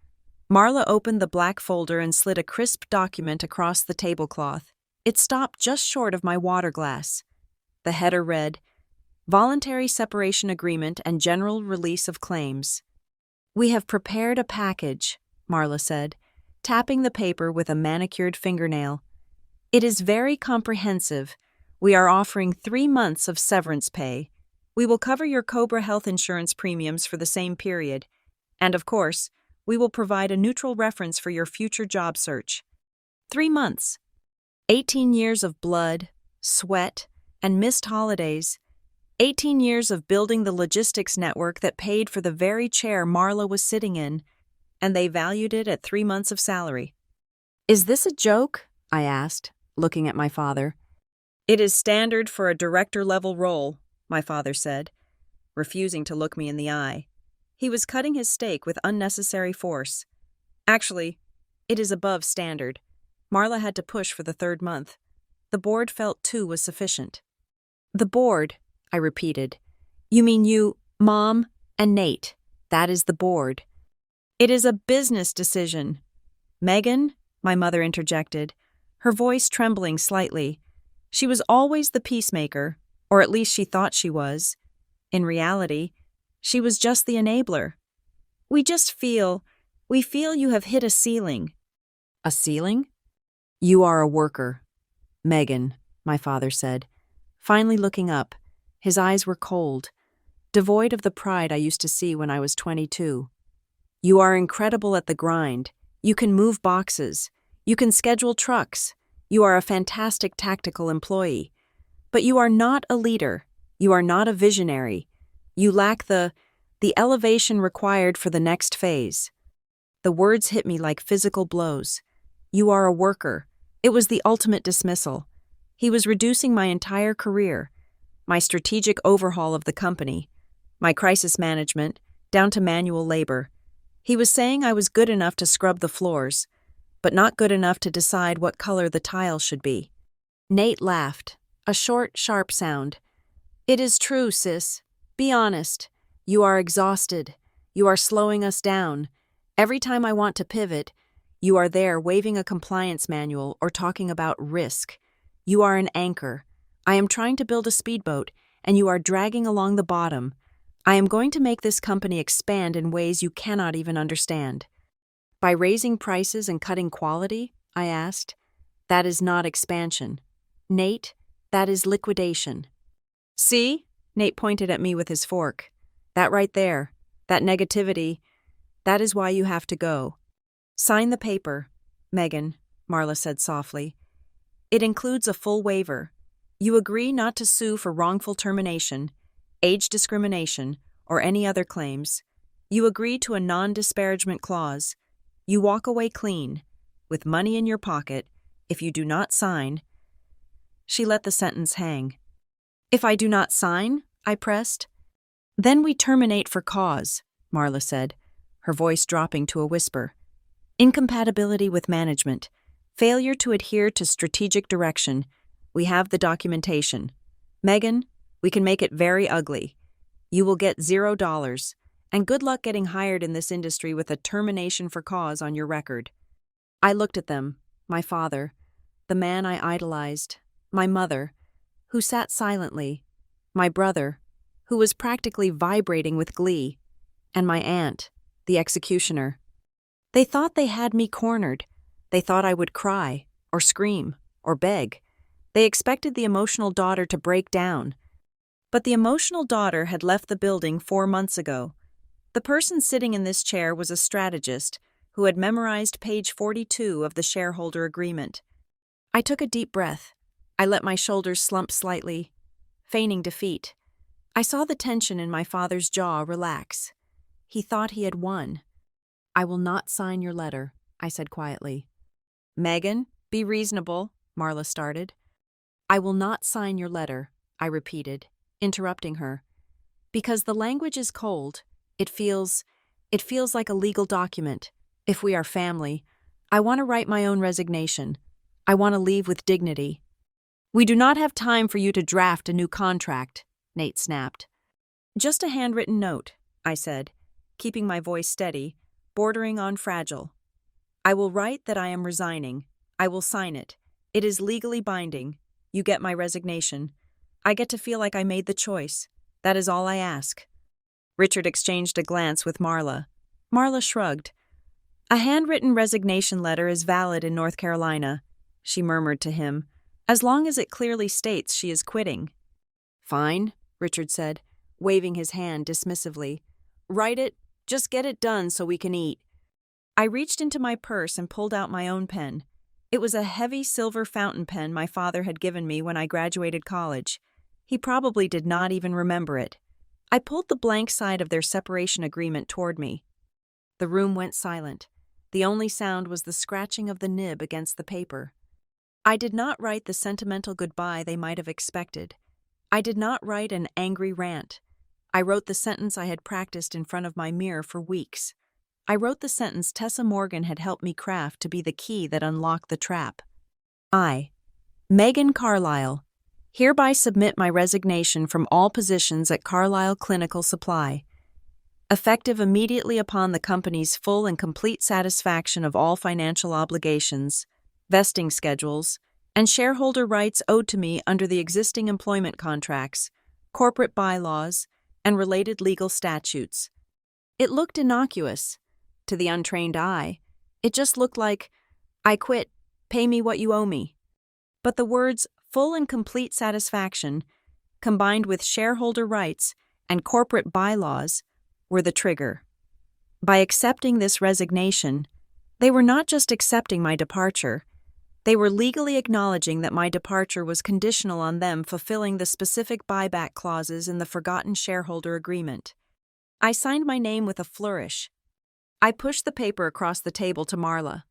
Marla opened the black folder and slid a crisp document across the tablecloth. It stopped just short of my water glass. The header read, "Voluntary Separation Agreement and General Release of Claims." "We have prepared a package," Marla said, tapping the paper with a manicured fingernail. "It is very comprehensive. We are offering 3 months of severance pay. We will cover your COBRA health insurance premiums for the same period. And of course, we will provide a neutral reference for your future job search. 3 months. 18 years of blood, sweat, and missed holidays. 18 years of building the logistics network that paid for the very chair Marla was sitting in, and they valued it at 3 months of salary." "Is this a joke?" I asked, looking at my father. "It is standard for a director-level role," my father said, refusing to look me in the eye. He was cutting his steak with unnecessary force. "Actually, it is above standard. Marla had to push for the 3rd month. The board felt 2 was sufficient." "The board," I repeated. "You mean you, Mom, and Nate. That is the board." "It is a business decision." "Megan," my mother interjected, her voice trembling slightly. She was always the peacemaker, or at least she thought she was. In reality, she was just the enabler. We feel you have hit a ceiling." "A ceiling?" "You are a worker, Megan," my father said, finally looking up. His eyes were cold, devoid of the pride I used to see when I was 22. "You are incredible at the grind. You can move boxes. You can schedule trucks. You are a fantastic tactical employee. But you are not a leader. You are not a visionary. You lack the elevation required for the next phase." The words hit me like physical blows. "You are a worker." It was the ultimate dismissal. He was reducing my entire career, my strategic overhaul of the company, my crisis management, down to manual labor. He was saying I was good enough to scrub the floors, but not good enough to decide what color the tiles should be. Nate laughed, a short, sharp sound. "It is true, sis. Be honest. You are exhausted. You are slowing us down. Every time I want to pivot, you are there waving a compliance manual or talking about risk. You are an anchor. I am trying to build a speedboat, and you are dragging along the bottom. I am going to make this company expand in ways you cannot even understand." "By raising prices and cutting quality?" I asked. "That is not expansion. Nate, that is liquidation." "See?" Nate pointed at me with his fork. "That right there, that negativity, that is why you have to go." "Sign the paper, Megan," Marla said softly. "It includes a full waiver. You agree not to sue for wrongful termination, age discrimination, or any other claims. You agree to a non-disparagement clause. You walk away clean, with money in your pocket, if you do not sign." She let the sentence hang. "If I do not sign?" I pressed. "Then we terminate for cause," Marla said, her voice dropping to a whisper. "Incompatibility with management. Failure to adhere to strategic direction. We have the documentation. Megan, we can make it very ugly. You will get $0, and good luck getting hired in this industry with a termination for cause on your record." I looked at them, my father, the man I idolized, my mother, who sat silently, my brother, who was practically vibrating with glee, and my aunt, the executioner. They thought they had me cornered. They thought I would cry, or scream, or beg. They expected the emotional daughter to break down. But the emotional daughter had left the building 4 months ago. The person sitting in this chair was a strategist who had memorized page 42 of the shareholder agreement. I took a deep breath. I let my shoulders slump slightly, feigning defeat. I saw the tension in my father's jaw relax. He thought he had won. "I will not sign your letter," I said quietly. "Megan, be reasonable," Marla started. "I will not sign your letter," I repeated, interrupting her. "Because the language is cold. It feels like a legal document. If we are family, I want to write my own resignation. I want to leave with dignity." "We do not have time for you to draft a new contract," Nate snapped. "Just a handwritten note," I said, keeping my voice steady, bordering on fragile. "I will write that I am resigning. I will sign it. It is legally binding. You get my resignation. I get to feel like I made the choice. That is all I ask." Richard exchanged a glance with Marla. Marla shrugged. "A handwritten resignation letter is valid in North Carolina," she murmured to him, "as long as it clearly states she is quitting." "Fine," Richard said, waving his hand dismissively. "Write it. Just get it done so we can eat." I reached into my purse and pulled out my own pen. It was a heavy silver fountain pen my father had given me when I graduated college. He probably did not even remember it. I pulled the blank side of their separation agreement toward me. The room went silent. The only sound was the scratching of the nib against the paper. I did not write the sentimental goodbye they might have expected. I did not write an angry rant. I wrote the sentence I had practiced in front of my mirror for weeks. I wrote the sentence Tessa Morgan had helped me craft to be the key that unlocked the trap. I, Megan Carlisle, hereby submit my resignation from all positions at Carlisle Clinical Supply, effective immediately upon the company's full and complete satisfaction of all financial obligations, vesting schedules, and shareholder rights owed to me under the existing employment contracts, corporate bylaws, and related legal statutes. It looked innocuous. To the untrained eye, it just looked like, "I quit, pay me what you owe me." But the words "full and complete satisfaction," combined with shareholder rights and corporate bylaws, were the trigger. By accepting this resignation, they were not just accepting my departure, they were legally acknowledging that my departure was conditional on them fulfilling the specific buyback clauses in the forgotten shareholder agreement. I signed my name with a flourish. I pushed the paper across the table to Marla.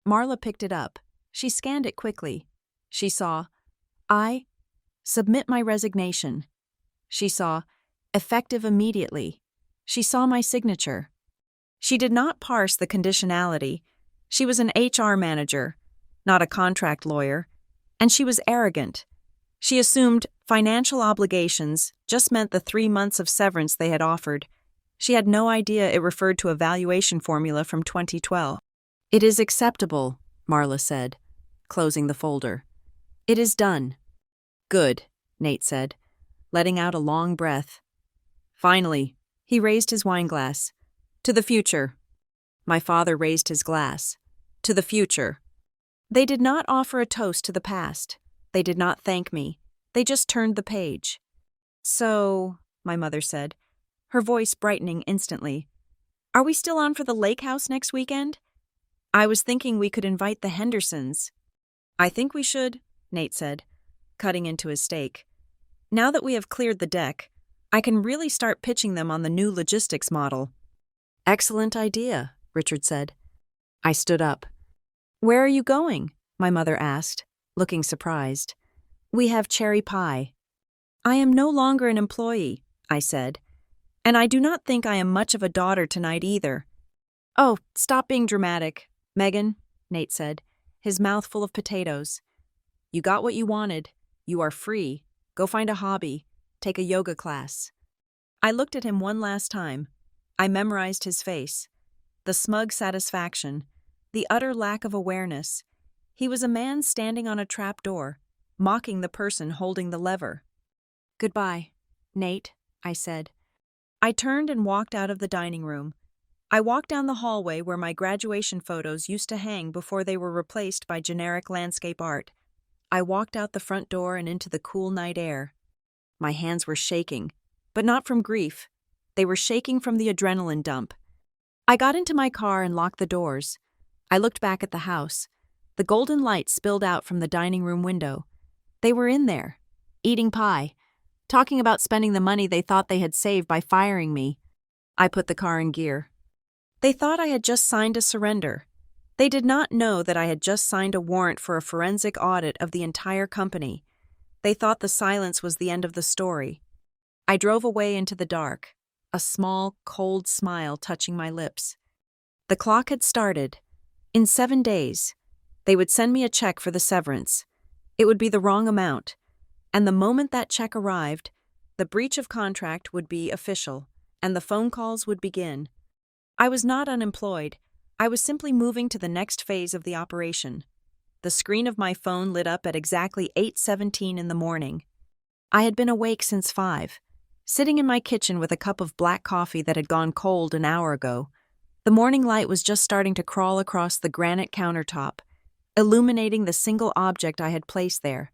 Marla picked it up. She scanned it quickly. She saw, "I submit my resignation." She saw, "effective immediately." She saw my signature. She did not parse the conditionality. She was an HR manager, not a contract lawyer, and she was arrogant. She assumed financial obligations just meant the 3 months of severance they had offered. She had no idea it referred to a valuation formula from 2012. "It is acceptable," Marla said, closing the folder. "It is done." "Good," Nate said, letting out a long breath. Finally, he raised his wineglass. "To the future." My father raised his glass. "To the future." They did not offer a toast to the past. They did not thank me. They just turned the page. "So," my mother said, her voice brightening instantly, "are we still on for the lake house next weekend? I was thinking we could invite the Hendersons." "I think we should," Nate said, cutting into his steak. "Now that we have cleared the deck, I can really start pitching them on the new logistics model." "Excellent idea," Richard said. I stood up. "Where are you going?" my mother asked, looking surprised. "We have cherry pie." "I am no longer an employee," I said, "and I do not think I am much of a daughter tonight either." "Oh, stop being dramatic, Megan," Nate said, his mouth full of potatoes. "You got what you wanted. You are free. Go find a hobby. Take a yoga class." I looked at him one last time. I memorized his face. The smug satisfaction, the utter lack of awareness. He was a man standing on a trap door, mocking the person holding the lever. "Goodbye, Nate," I said. I turned and walked out of the dining room. I walked down the hallway where my graduation photos used to hang before they were replaced by generic landscape art. I walked out the front door and into the cool night air. My hands were shaking, but not from grief, They were shaking from the adrenaline dump. I got into my car and locked the doors. I looked back at the house. The golden light spilled out from the dining room window. They were in there, eating pie, talking about spending the money they thought they had saved by firing me. I put the car in gear. They thought I had just signed a surrender. They did not know that I had just signed a warrant for a forensic audit of the entire company. They thought the silence was the end of the story. I drove away into the dark, a small, cold smile touching my lips. The clock had started. In 7 days, they would send me a check for the severance. It would be the wrong amount, and the moment that check arrived, the breach of contract would be official, and the phone calls would begin. I was not unemployed. I was simply moving to the next phase of the operation. The screen of my phone lit up at exactly 8:17 in the morning. I had been awake since 5, sitting in my kitchen with a cup of black coffee that had gone cold an hour ago. The morning light was just starting to crawl across the granite countertop, illuminating the single object I had placed there,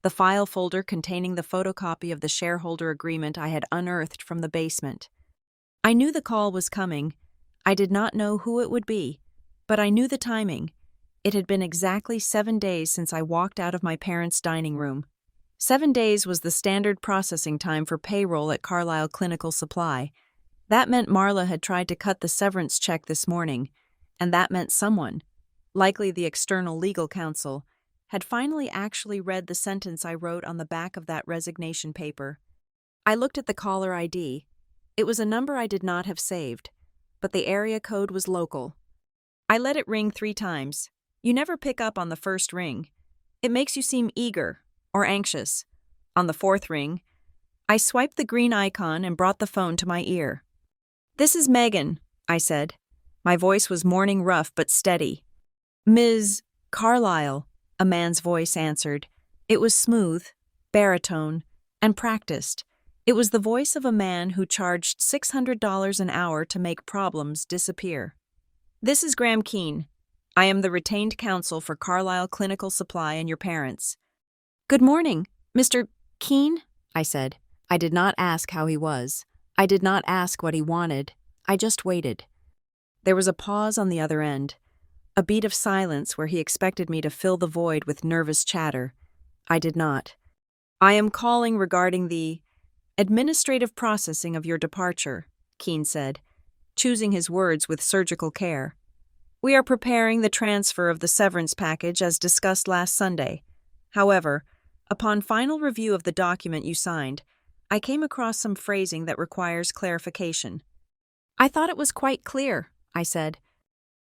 the file folder containing the photocopy of the shareholder agreement I had unearthed from the basement. I knew the call was coming. I did not know who it would be, but I knew the timing. It had been exactly 7 days since I walked out of my parents' dining room. 7 days was the standard processing time for payroll at Carlisle Clinical Supply. That meant Marla had tried to cut the severance check this morning, and that meant someone, likely the external legal counsel, had finally actually read the sentence I wrote on the back of that resignation paper. I looked at the caller ID. It was a number I did not have saved, but the area code was local. I let it ring 3 times. You never pick up on the first ring. It makes you seem eager or anxious. On the 4th ring, I swiped the green icon and brought the phone to my ear. "This is Megan," I said. My voice was morning rough but steady. "Ms. Carlisle," a man's voice answered. It was smooth, baritone, and practiced. It was the voice of a man who charged $600 an hour to make problems disappear. "This is Graham Keene. I am the retained counsel for Carlisle Clinical Supply and your parents." "Good morning, Mr. Keene," I said. I did not ask how he was. I did not ask what he wanted. I just waited. There was a pause on the other end, a beat of silence where he expected me to fill the void with nervous chatter. I did not. "I am calling regarding the administrative processing of your departure," Keene said, choosing his words with surgical care. "We are preparing the transfer of the severance package as discussed last Sunday. However, upon final review of the document you signed, I came across some phrasing that requires clarification." "I thought it was quite clear," I said.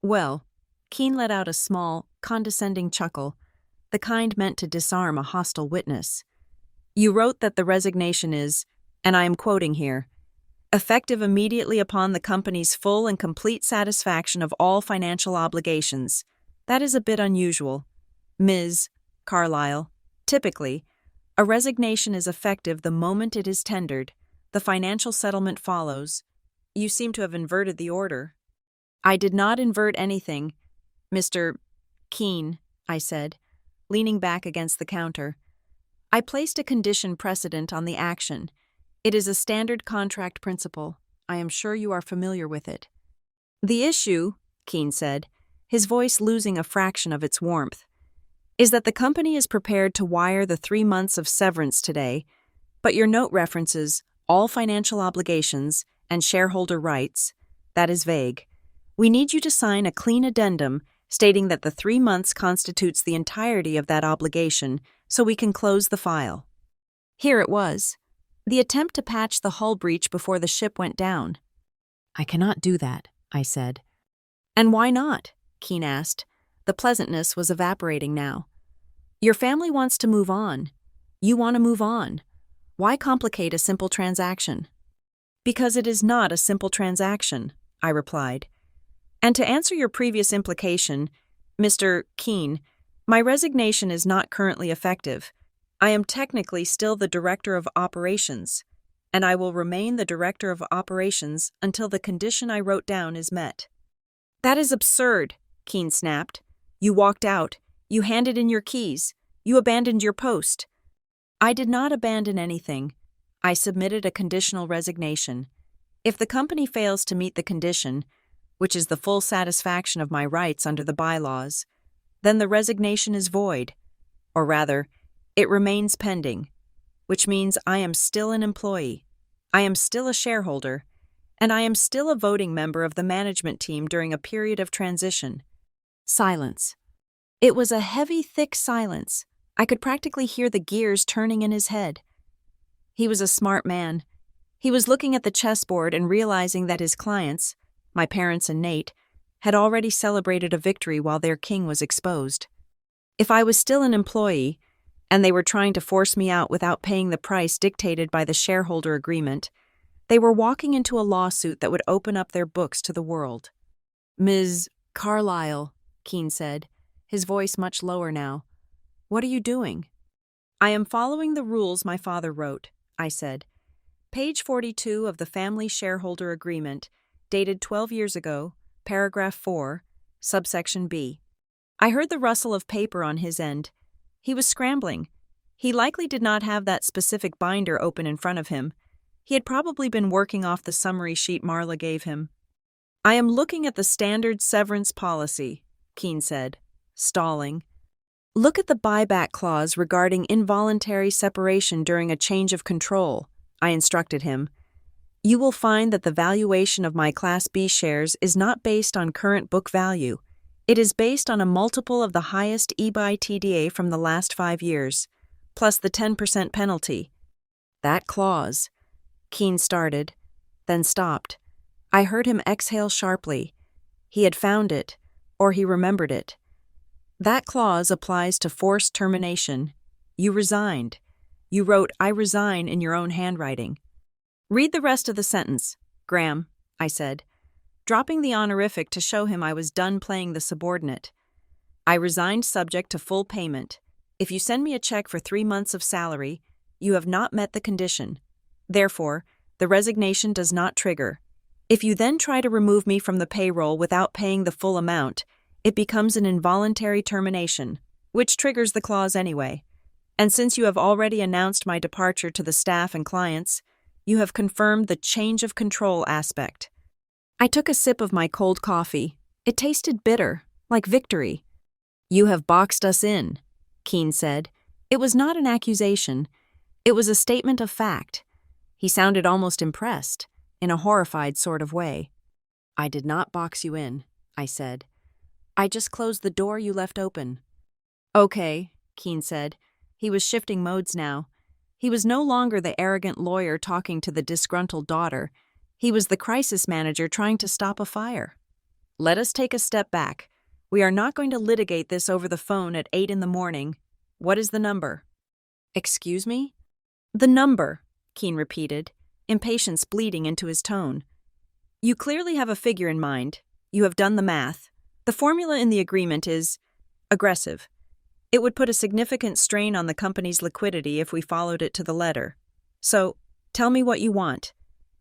"Well," Keene let out a small, condescending chuckle, the kind meant to disarm a hostile witness. "You wrote that the resignation is, and I am quoting here, effective immediately upon the company's full and complete satisfaction of all financial obligations. That is a bit unusual. Ms. Carlisle, typically, a resignation is effective the moment it is tendered. The financial settlement follows. You seem to have inverted the order." "I did not invert anything, Mr. Keene," I said, leaning back against the counter. "I placed a condition precedent on the action. It is a standard contract principle. I am sure you are familiar with it." "The issue," Keene said, his voice losing a fraction of its warmth, "is that the company is prepared to wire the 3 months of severance today, but your note references all financial obligations and shareholder rights. That is vague. We need you to sign a clean addendum stating that the 3 months constitutes the entirety of that obligation so we can close the file." Here it was. The attempt to patch the hull breach before the ship went down. "I cannot do that," I said. "And why not?" Keene asked. The pleasantness was evaporating now. "Your family wants to move on. You want to move on. Why complicate a simple transaction?" "Because it is not a simple transaction," I replied. "And to answer your previous implication, Mr. Keene, my resignation is not currently effective. I am technically still the Director of Operations, and I will remain the Director of Operations until the condition I wrote down is met." "That is absurd," Keene snapped. "You walked out. You handed in your keys. You abandoned your post." "I did not abandon anything. I submitted a conditional resignation. If the company fails to meet the condition, which is the full satisfaction of my rights under the bylaws, then the resignation is void, or rather, it remains pending, which means I am still an employee, I am still a shareholder, and I am still a voting member of the management team during a period of transition. Silence. It was a heavy, thick silence. I could practically hear the gears turning in his head. He was a smart man. He was looking at the chessboard and realizing that his clients, my parents and Nate, had already celebrated a victory while their king was exposed. If I was still an employee, and they were trying to force me out without paying the price dictated by the shareholder agreement, they were walking into a lawsuit that would open up their books to the world. "Ms. Carlyle," Keene said, his voice much lower now, "what are you doing?" "I am following the rules my father wrote," I said. "Page 42 of the Family Shareholder Agreement, dated 12 years ago, paragraph 4, subsection B." I heard the rustle of paper on his end. He was scrambling. He likely did not have that specific binder open in front of him. He had probably been working off the summary sheet Marla gave him. "I am looking at the standard severance policy," Keene said, stalling. "Look at the buyback clause regarding involuntary separation during a change of control," I instructed him. "You will find that the valuation of my Class B shares is not based on current book value. It is based on a multiple of the highest EBITDA from the last 5 years, plus the 10% penalty." "That clause," Keene started, then stopped. I heard him exhale sharply. He had found it, or he remembered it. "That clause applies to forced termination. You resigned. You wrote 'I resign' in your own handwriting." "Read the rest of the sentence, Graham," I said, dropping the honorific to show him I was done playing the subordinate. "I resigned subject to full payment. If you send me a check for 3 months of salary, you have not met the condition. Therefore, the resignation does not trigger. If you then try to remove me from the payroll without paying the full amount, it becomes an involuntary termination, which triggers the clause anyway. And since you have already announced my departure to the staff and clients, you have confirmed the change of control aspect." I took a sip of my cold coffee. It tasted bitter, like victory. "You have boxed us in," Keene said. It was not an accusation. It was a statement of fact. He sounded almost impressed, in a horrified sort of way. "I did not box you in," I said. "I just closed the door you left open." "Okay," Keene said. He was shifting modes now. He was no longer the arrogant lawyer talking to the disgruntled daughter. He was the crisis manager trying to stop a fire. "Let us take a step back. We are not going to litigate this over the phone at 8 in the morning. What is the number?" "Excuse me?" "The number," Keene repeated, impatience bleeding into his tone. "You clearly have a figure in mind. You have done the math. The formula in the agreement is aggressive. It would put a significant strain on the company's liquidity if we followed it to the letter. So, tell me what you want.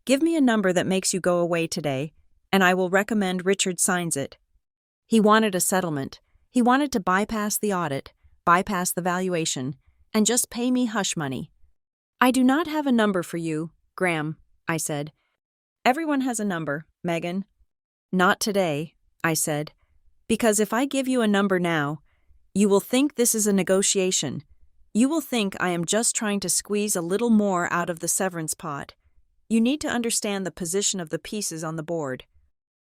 Give me a number that makes you go away today, and I will recommend Richard signs it." He wanted a settlement. He wanted to bypass the audit, bypass the valuation, and just pay me hush money. "I do not have a number for you, Graham," I said. "Everyone has a number, Megan." "Not today," I said, "because if I give you a number now, you will think this is a negotiation. You will think I am just trying to squeeze a little more out of the severance pot. You need to understand the position of the pieces on the board."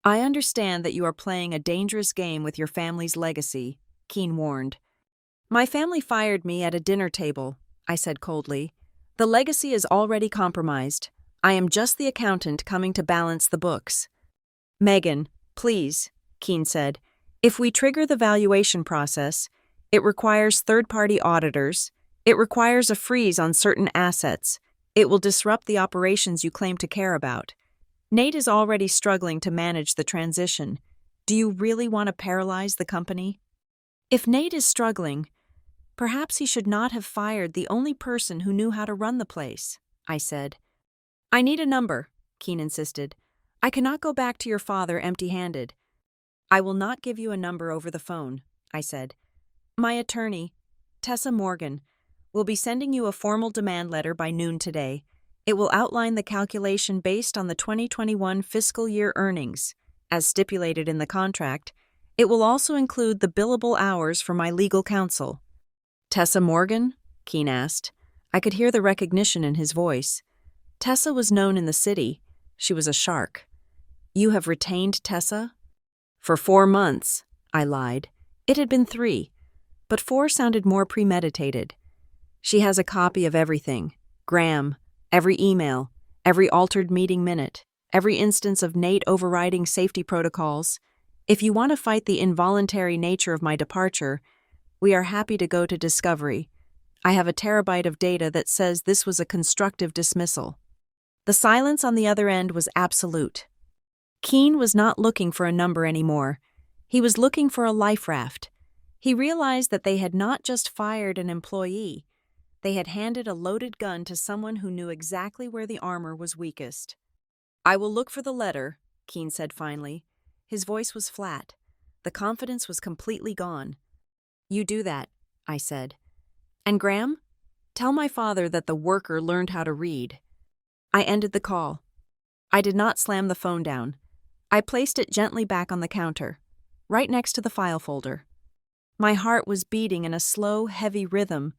"I understand that you are playing a dangerous game with your family's legacy," Keene warned. "My family fired me at a dinner table," I said coldly. "The legacy is already compromised. I am just the accountant coming to balance the books." "Megan, please," Keene said. "If we trigger the valuation process, it requires third-party auditors. It requires a freeze on certain assets. It will disrupt the operations you claim to care about. Nate is already struggling to manage the transition. Do you really want to paralyze the company?" "If Nate is struggling, perhaps he should not have fired the only person who knew how to run the place," I said. "I need a number," Keene insisted. "I cannot go back to your father empty-handed." "I will not give you a number over the phone," I said. "My attorney, Tessa Morgan, will be sending you a formal demand letter by noon today. It will outline the calculation based on the 2021 fiscal year earnings. As stipulated in the contract, it will also include the billable hours for my legal counsel." "Tessa Morgan?" Keene asked. I could hear the recognition in his voice. Tessa was known in the city. She was a shark. "You have retained Tessa?" "For 4 months," I lied. It had been 3, but 4 sounded more premeditated. "She has a copy of everything. Graham, every email, every altered meeting minute, every instance of Nate overriding safety protocols. If you want to fight the involuntary nature of my departure, we are happy to go to discovery. I have a terabyte of data that says this was a constructive dismissal." The silence on the other end was absolute. Keene was not looking for a number anymore. He was looking for a life raft. He realized that they had not just fired an employee. They had handed a loaded gun to someone who knew exactly where the armor was weakest. "I will look for the letter," Keene said finally. His voice was flat. The confidence was completely gone. "You do that," I said. "And Graham? Tell my father that the worker learned how to read." I ended the call. I did not slam the phone down. I placed it gently back on the counter, right next to the file folder. My heart was beating in a slow, heavy rhythm.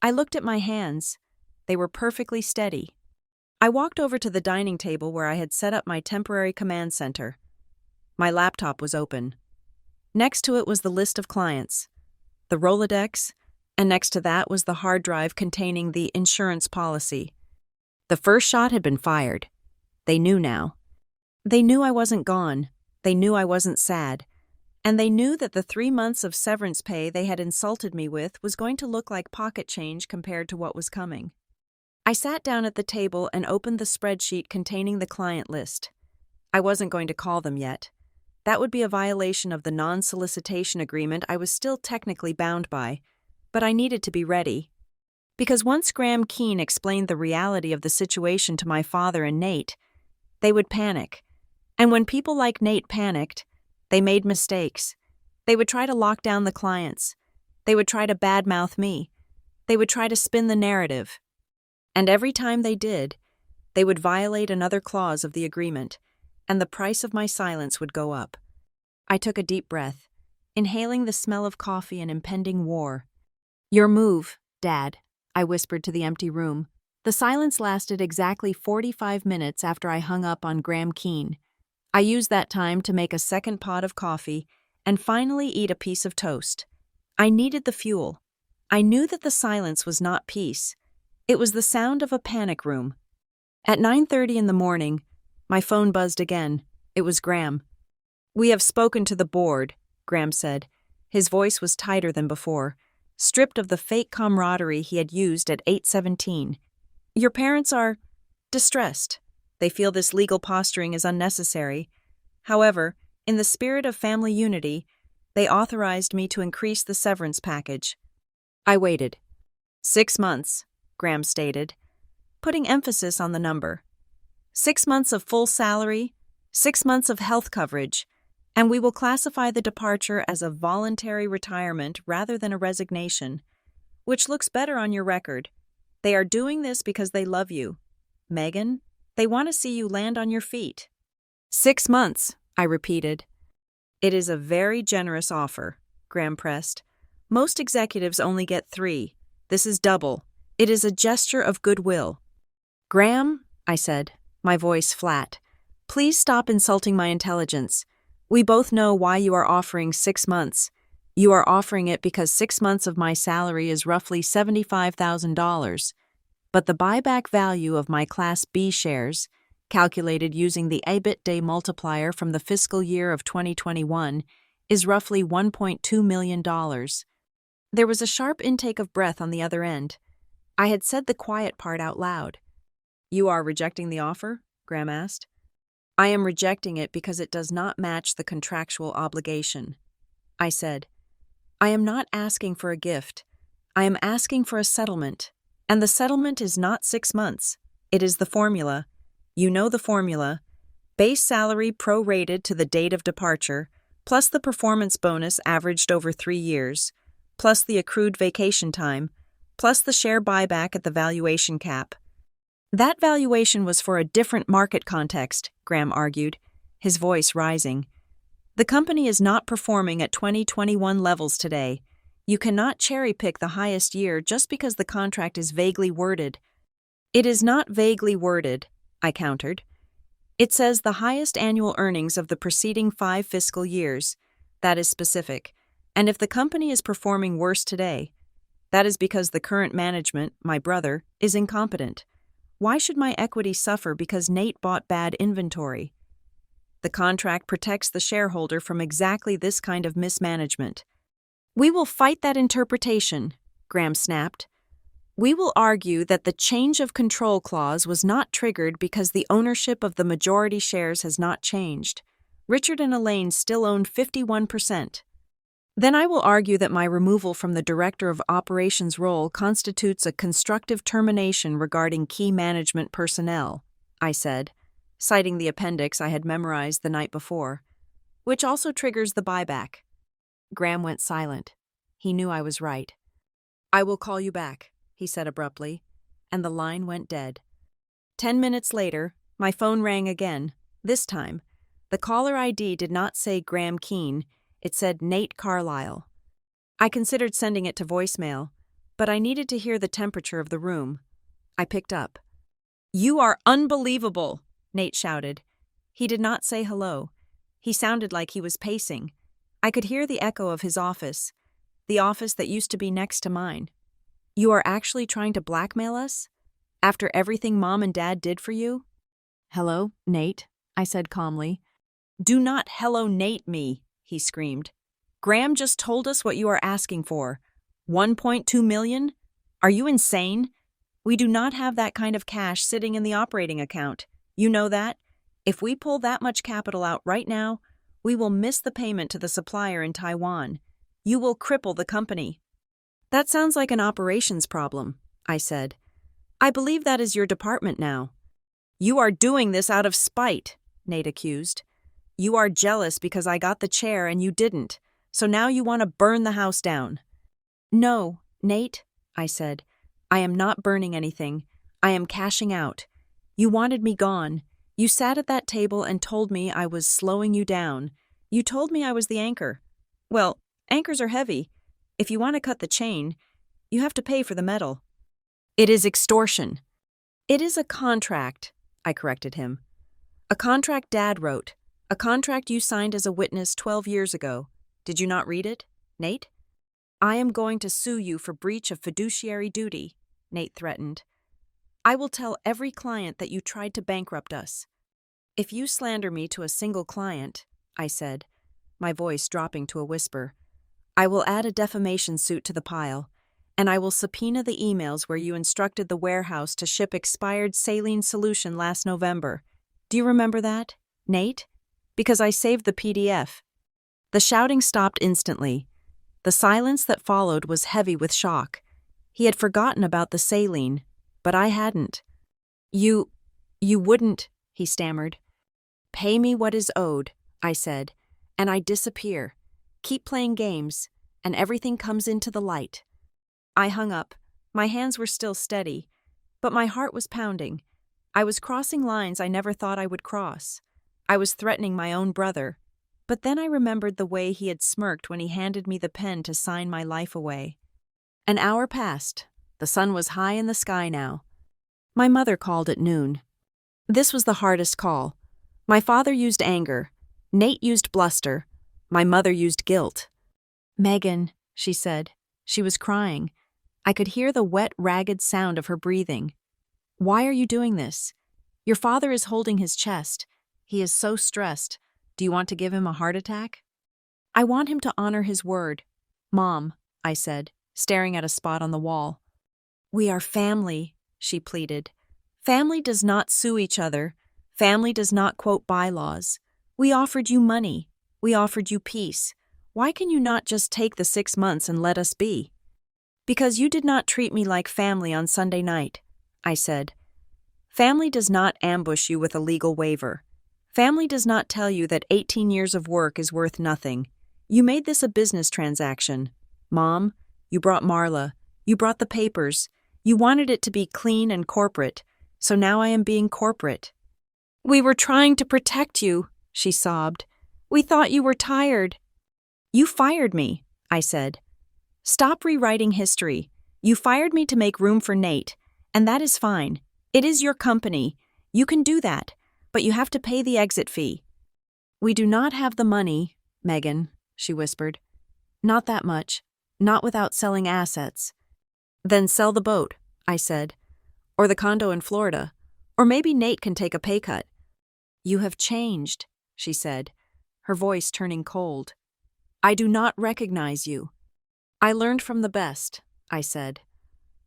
I looked at my hands. They were perfectly steady. I walked over to the dining table where I had set up my temporary command center. My laptop was open. Next to it was the list of clients, the Rolodex, and next to that was the hard drive containing the insurance policy. The first shot had been fired. They knew now. They knew I wasn't gone. They knew I wasn't sad. And they knew that the 3 months of severance pay they had insulted me with was going to look like pocket change compared to what was coming. I sat down at the table and opened the spreadsheet containing the client list. I wasn't going to call them yet. That would be a violation of the non-solicitation agreement I was still technically bound by, but I needed to be ready. Because once Graham Keene explained the reality of the situation to my father and Nate, they would panic. And when people like Nate panicked, they made mistakes. They would try to lock down the clients. They would try to badmouth me. They would try to spin the narrative. And every time they did, they would violate another clause of the agreement, and the price of my silence would go up. I took a deep breath, inhaling the smell of coffee and impending war. "Your move, Dad," I whispered to the empty room. The silence lasted exactly 45 minutes after I hung up on Graham Keene. I used that time to make a second pot of coffee and finally eat a piece of toast. I needed the fuel. I knew that the silence was not peace. It was the sound of a panic room. At 9:30 in the morning, my phone buzzed again. It was Graham. "We have spoken to the board," Graham said. His voice was tighter than before, stripped of the fake camaraderie he had used at 8:17. "Your parents are distressed. They feel this legal posturing is unnecessary. However, in the spirit of family unity, they authorized me to increase the severance package." I waited. 6 months, Graham stated, putting emphasis on the number. 6 months of full salary, 6 months of health coverage, and we will classify the departure as a voluntary retirement rather than a resignation, which looks better on your record. They are doing this because they love you. Megan, they want to see you land on your feet. 6 months, I repeated. "It is a very generous offer," Graham pressed. "Most executives only get 3. This is double. It is a gesture of goodwill." "Graham," I said, my voice flat, "please stop insulting my intelligence. We both know why you are offering 6 months. You are offering it because 6 months of my salary is roughly $75,000. But the buyback value of my Class B shares, calculated using the EBITDA multiplier from the fiscal year of 2021, is roughly $1.2 million. There was a sharp intake of breath on the other end. I had said the quiet part out loud. "You are rejecting the offer?" Graham asked. "I am rejecting it because it does not match the contractual obligation," I said. "I am not asking for a gift. I am asking for a settlement. And the settlement is not 6 months. It is the formula. You know the formula. Base salary prorated to the date of departure, plus the performance bonus averaged over 3 years, plus the accrued vacation time, plus the share buyback at the valuation cap. That valuation was for a different market context, Graham argued, his voice rising. The company is not performing at 2021 levels today. You cannot cherry-pick the highest year just because the contract is vaguely worded. It is not vaguely worded, I countered. It says the highest annual earnings of the preceding 5 fiscal years. That is specific. And if the company is performing worse today, that is because the current management, my brother, is incompetent. Why should my equity suffer because Nate bought bad inventory? The contract protects the shareholder from exactly this kind of mismanagement. We will fight that interpretation, Graham snapped. We will argue that the change of control clause was not triggered because the ownership of the majority shares has not changed. Richard and Elaine still own 51%. Then I will argue that my removal from the Director of Operations role constitutes a constructive termination regarding key management personnel, I said, citing the appendix I had memorized the night before, which also triggers the buyback. Graham went silent. He knew I was right. I will call you back, he said abruptly, and the line went dead. 10 minutes later, my phone rang again. This time, the caller ID did not say Graham Keene. It said Nate Carlisle. I considered sending it to voicemail, but I needed to hear the temperature of the room. I picked up. You are unbelievable, Nate shouted. He did not say hello. He sounded like he was pacing. I could hear the echo of his office, the office that used to be next to mine. You are actually trying to blackmail us? After everything Mom and Dad did for you? Hello, Nate, I said calmly. Do not hello Nate me, he screamed. Graham just told us what you are asking for. 1.2 million? Are you insane? We do not have that kind of cash sitting in the operating account. You know that? If we pull that much capital out right now, we will miss the payment to the supplier in Taiwan. You will cripple the company. That sounds like an operations problem, I said. I believe that is your department now. You are doing this out of spite, Nate accused. You are jealous because I got the chair and you didn't, so now you want to burn the house down. No, Nate, I said. I am not burning anything. I am cashing out. You wanted me gone. You sat at that table and told me I was slowing you down. You told me I was the anchor. Well, anchors are heavy. If you want to cut the chain, you have to pay for the metal. It is extortion. It is a contract, I corrected him. A contract Dad wrote. A contract you signed as a witness 12 years ago. Did you not read it, Nate? I am going to sue you for breach of fiduciary duty, Nate threatened. I will tell every client that you tried to bankrupt us. If you slander me to a single client, I said, my voice dropping to a whisper, I will add a defamation suit to the pile, and I will subpoena the emails where you instructed the warehouse to ship expired saline solution last November. Do you remember that, Nate? Because I saved the PDF. The shouting stopped instantly. The silence that followed was heavy with shock. He had forgotten about the saline, but I hadn't. You wouldn't, he stammered. Pay me what is owed, I said, and I disappear. Keep playing games, and everything comes into the light. I hung up. My hands were still steady, but my heart was pounding. I was crossing lines I never thought I would cross. I was threatening my own brother, but then I remembered the way he had smirked when he handed me the pen to sign my life away. An hour passed. The sun was high in the sky now. My mother called at noon. This was the hardest call. My father used anger. Nate used bluster. My mother used guilt. Megan, she said. She was crying. I could hear the wet, ragged sound of her breathing. Why are you doing this? Your father is holding his chest. He is so stressed. Do you want to give him a heart attack? I want him to honor his word. Mom, I said, staring at a spot on the wall. We are family, she pleaded. Family does not sue each other. Family does not quote bylaws. We offered you money. We offered you peace. Why can you not just take the 6 months and let us be? Because you did not treat me like family on Sunday night, I said. Family does not ambush you with a legal waiver. Family does not tell you that 18 years of work is worth nothing. You made this a business transaction. Mom, you brought Marla. You brought the papers. You wanted it to be clean and corporate. So now I am being corporate. We were trying to protect you, she sobbed. We thought you were tired. You fired me, I said. Stop rewriting history. You fired me to make room for Nate, and that is fine. It is your company. You can do that, but you have to pay the exit fee. We do not have the money, Megan, she whispered. Not that much. Not without selling assets. Then sell the boat, I said. Or the condo in Florida. Or maybe Nate can take a pay cut. You have changed, she said, her voice turning cold. I do not recognize you. I learned from the best, I said.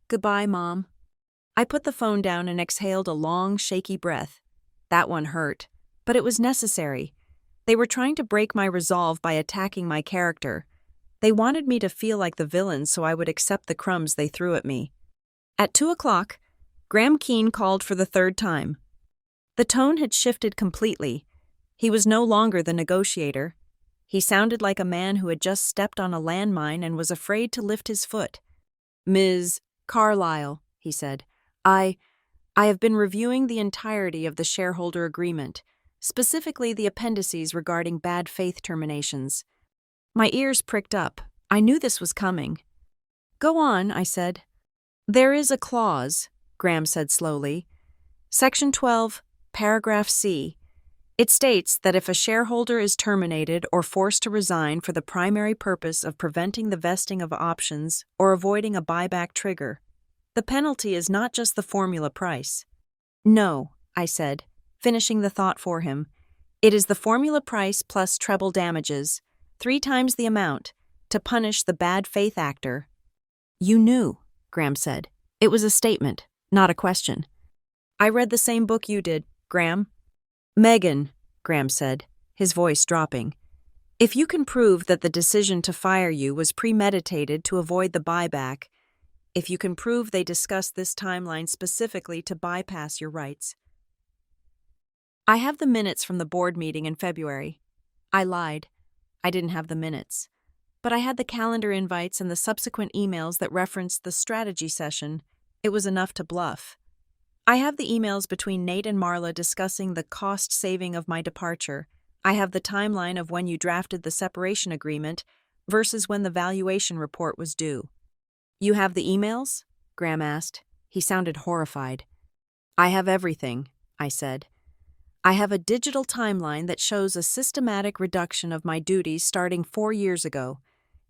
Goodbye, Mom. I put the phone down and exhaled a long, shaky breath. That one hurt, but it was necessary. They were trying to break my resolve by attacking my character. They wanted me to feel like the villain so I would accept the crumbs they threw at me. At 2:00, Graham Keene called for the third time. The tone had shifted completely. He was no longer the negotiator. He sounded like a man who had just stepped on a landmine and was afraid to lift his foot. Ms. Carlyle, he said, I have been reviewing the entirety of the shareholder agreement, specifically the appendices regarding bad faith terminations. My ears pricked up. I knew this was coming. Go on, I said. There is a clause, Graham said slowly. Section 12, paragraph C. It states that if a shareholder is terminated or forced to resign for the primary purpose of preventing the vesting of options or avoiding a buyback trigger, the penalty is not just the formula price. No, I said, finishing the thought for him. It is the formula price plus treble damages, 3 times the amount, to punish the bad faith actor. You knew, Graham said. It was a statement, not a question. I read the same book you did, Graham. Megan, Graham said, his voice dropping. If you can prove that the decision to fire you was premeditated to avoid the buyback, if you can prove they discussed this timeline specifically to bypass your rights. I have the minutes from the board meeting in February. I lied. I didn't have the minutes. But I had the calendar invites and the subsequent emails that referenced the strategy session. It was enough to bluff. I have the emails between Nate and Marla discussing the cost saving of my departure. I have the timeline of when you drafted the separation agreement versus when the valuation report was due. You have the emails? Graham asked. He sounded horrified. I have everything, I said. I have a digital timeline that shows a systematic reduction of my duties starting 4 years ago.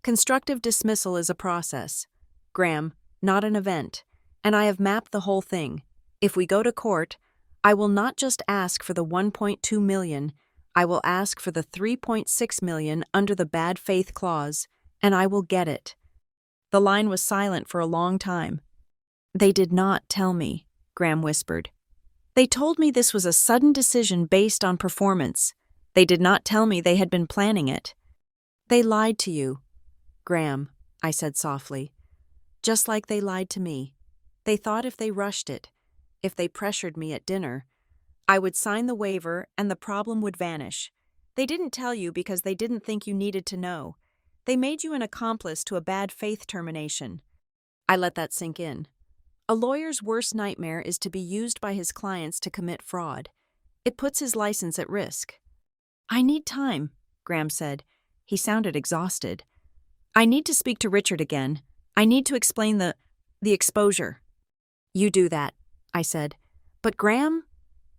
Constructive dismissal is a process, Graham, not an event, and I have mapped the whole thing. If we go to court, I will not just ask for the $1.2 million, I will ask for the $3.6 million under the bad faith clause, and I will get it. The line was silent for a long time. They did not tell me, Graham whispered. They told me this was a sudden decision based on performance. They did not tell me they had been planning it. They lied to you, Graham, I said softly. Just like they lied to me. They thought if they rushed it, if they pressured me at dinner, I would sign the waiver and the problem would vanish. They didn't tell you because they didn't think you needed to know. They made you an accomplice to a bad faith termination. I let that sink in. A lawyer's worst nightmare is to be used by his clients to commit fraud. It puts his license at risk. I need time, Graham said. He sounded exhausted. I need to speak to Richard again. I need to explain the exposure. You do that, I said. But Graham,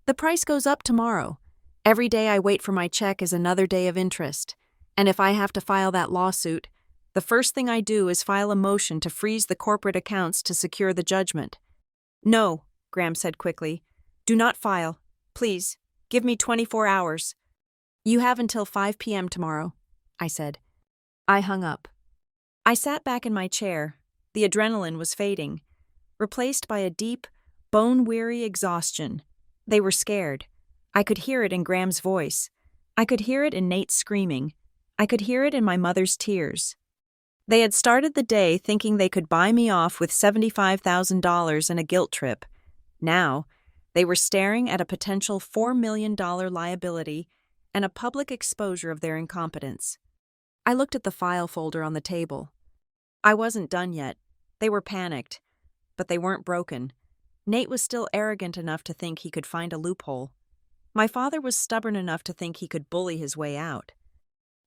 the price goes up tomorrow. Every day I wait for my check is another day of interest. And if I have to file that lawsuit, the first thing I do is file a motion to freeze the corporate accounts to secure the judgment. No, Graham said quickly. Do not file. Please, give me 24 hours. You have until 5 p.m. tomorrow, I said. I hung up. I sat back in my chair. The adrenaline was fading, replaced by a deep, bone-weary exhaustion. They were scared. I could hear it in Graham's voice. I could hear it in Nate's screaming. I could hear it in my mother's tears. They had started the day thinking they could buy me off with $75,000 and a guilt trip. Now, they were staring at a potential $4 million liability and a public exposure of their incompetence. I looked at the file folder on the table. I wasn't done yet. They were panicked, but they weren't broken. Nate was still arrogant enough to think he could find a loophole. My father was stubborn enough to think he could bully his way out.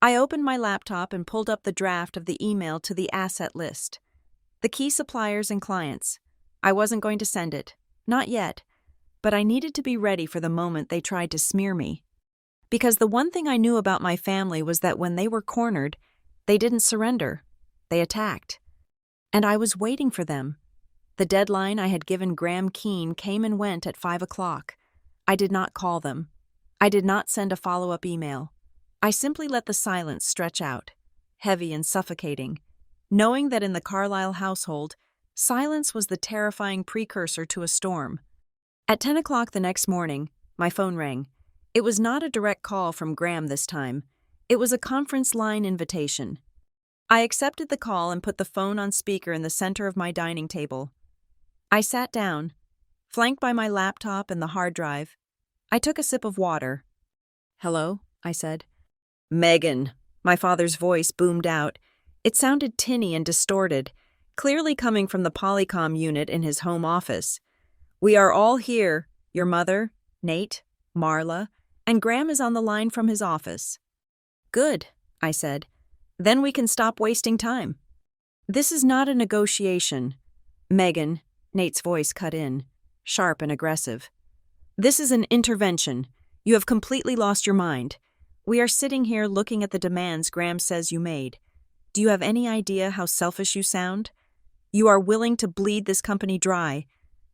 I opened my laptop and pulled up the draft of the email to the asset list. The key suppliers and clients. I wasn't going to send it. Not yet. But I needed to be ready for the moment they tried to smear me. Because the one thing I knew about my family was that when they were cornered, they didn't surrender. They attacked. And I was waiting for them. The deadline I had given Graham Keene came and went at 5 o'clock. I did not call them. I did not send a follow-up email. I simply let the silence stretch out, heavy and suffocating, knowing that in the Carlyle household, silence was the terrifying precursor to a storm. At 10 o'clock the next morning, my phone rang. It was not a direct call from Graham this time. It was a conference line invitation. I accepted the call and put the phone on speaker in the center of my dining table. I sat down, flanked by my laptop and the hard drive. I took a sip of water. "Hello," I said. "Megan," my father's voice boomed out. It sounded tinny and distorted, clearly coming from the Polycom unit in his home office. "We are all here, your mother, Nate, Marla, and Graham is on the line from his office." "Good," I said. "Then we can stop wasting time." "This is not a negotiation." "Megan," Nate's voice cut in, sharp and aggressive. "This is an intervention. You have completely lost your mind. We are sitting here looking at the demands Graham says you made. Do you have any idea how selfish you sound? You are willing to bleed this company dry,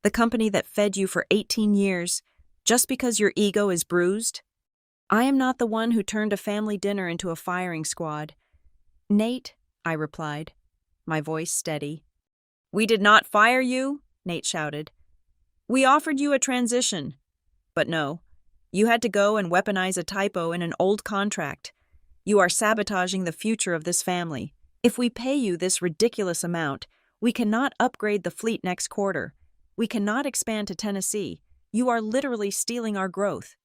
the company that fed you for 18 years, just because your ego is bruised? I am not the one who turned a family dinner into a firing squad." "Nate," I replied, my voice steady. "We did not fire you," Nate shouted. "We offered you a transition. But no, you had to go and weaponize a typo in an old contract. You are sabotaging the future of this family. If we pay you this ridiculous amount, we cannot upgrade the fleet next quarter. We cannot expand to Tennessee. You are literally stealing our growth."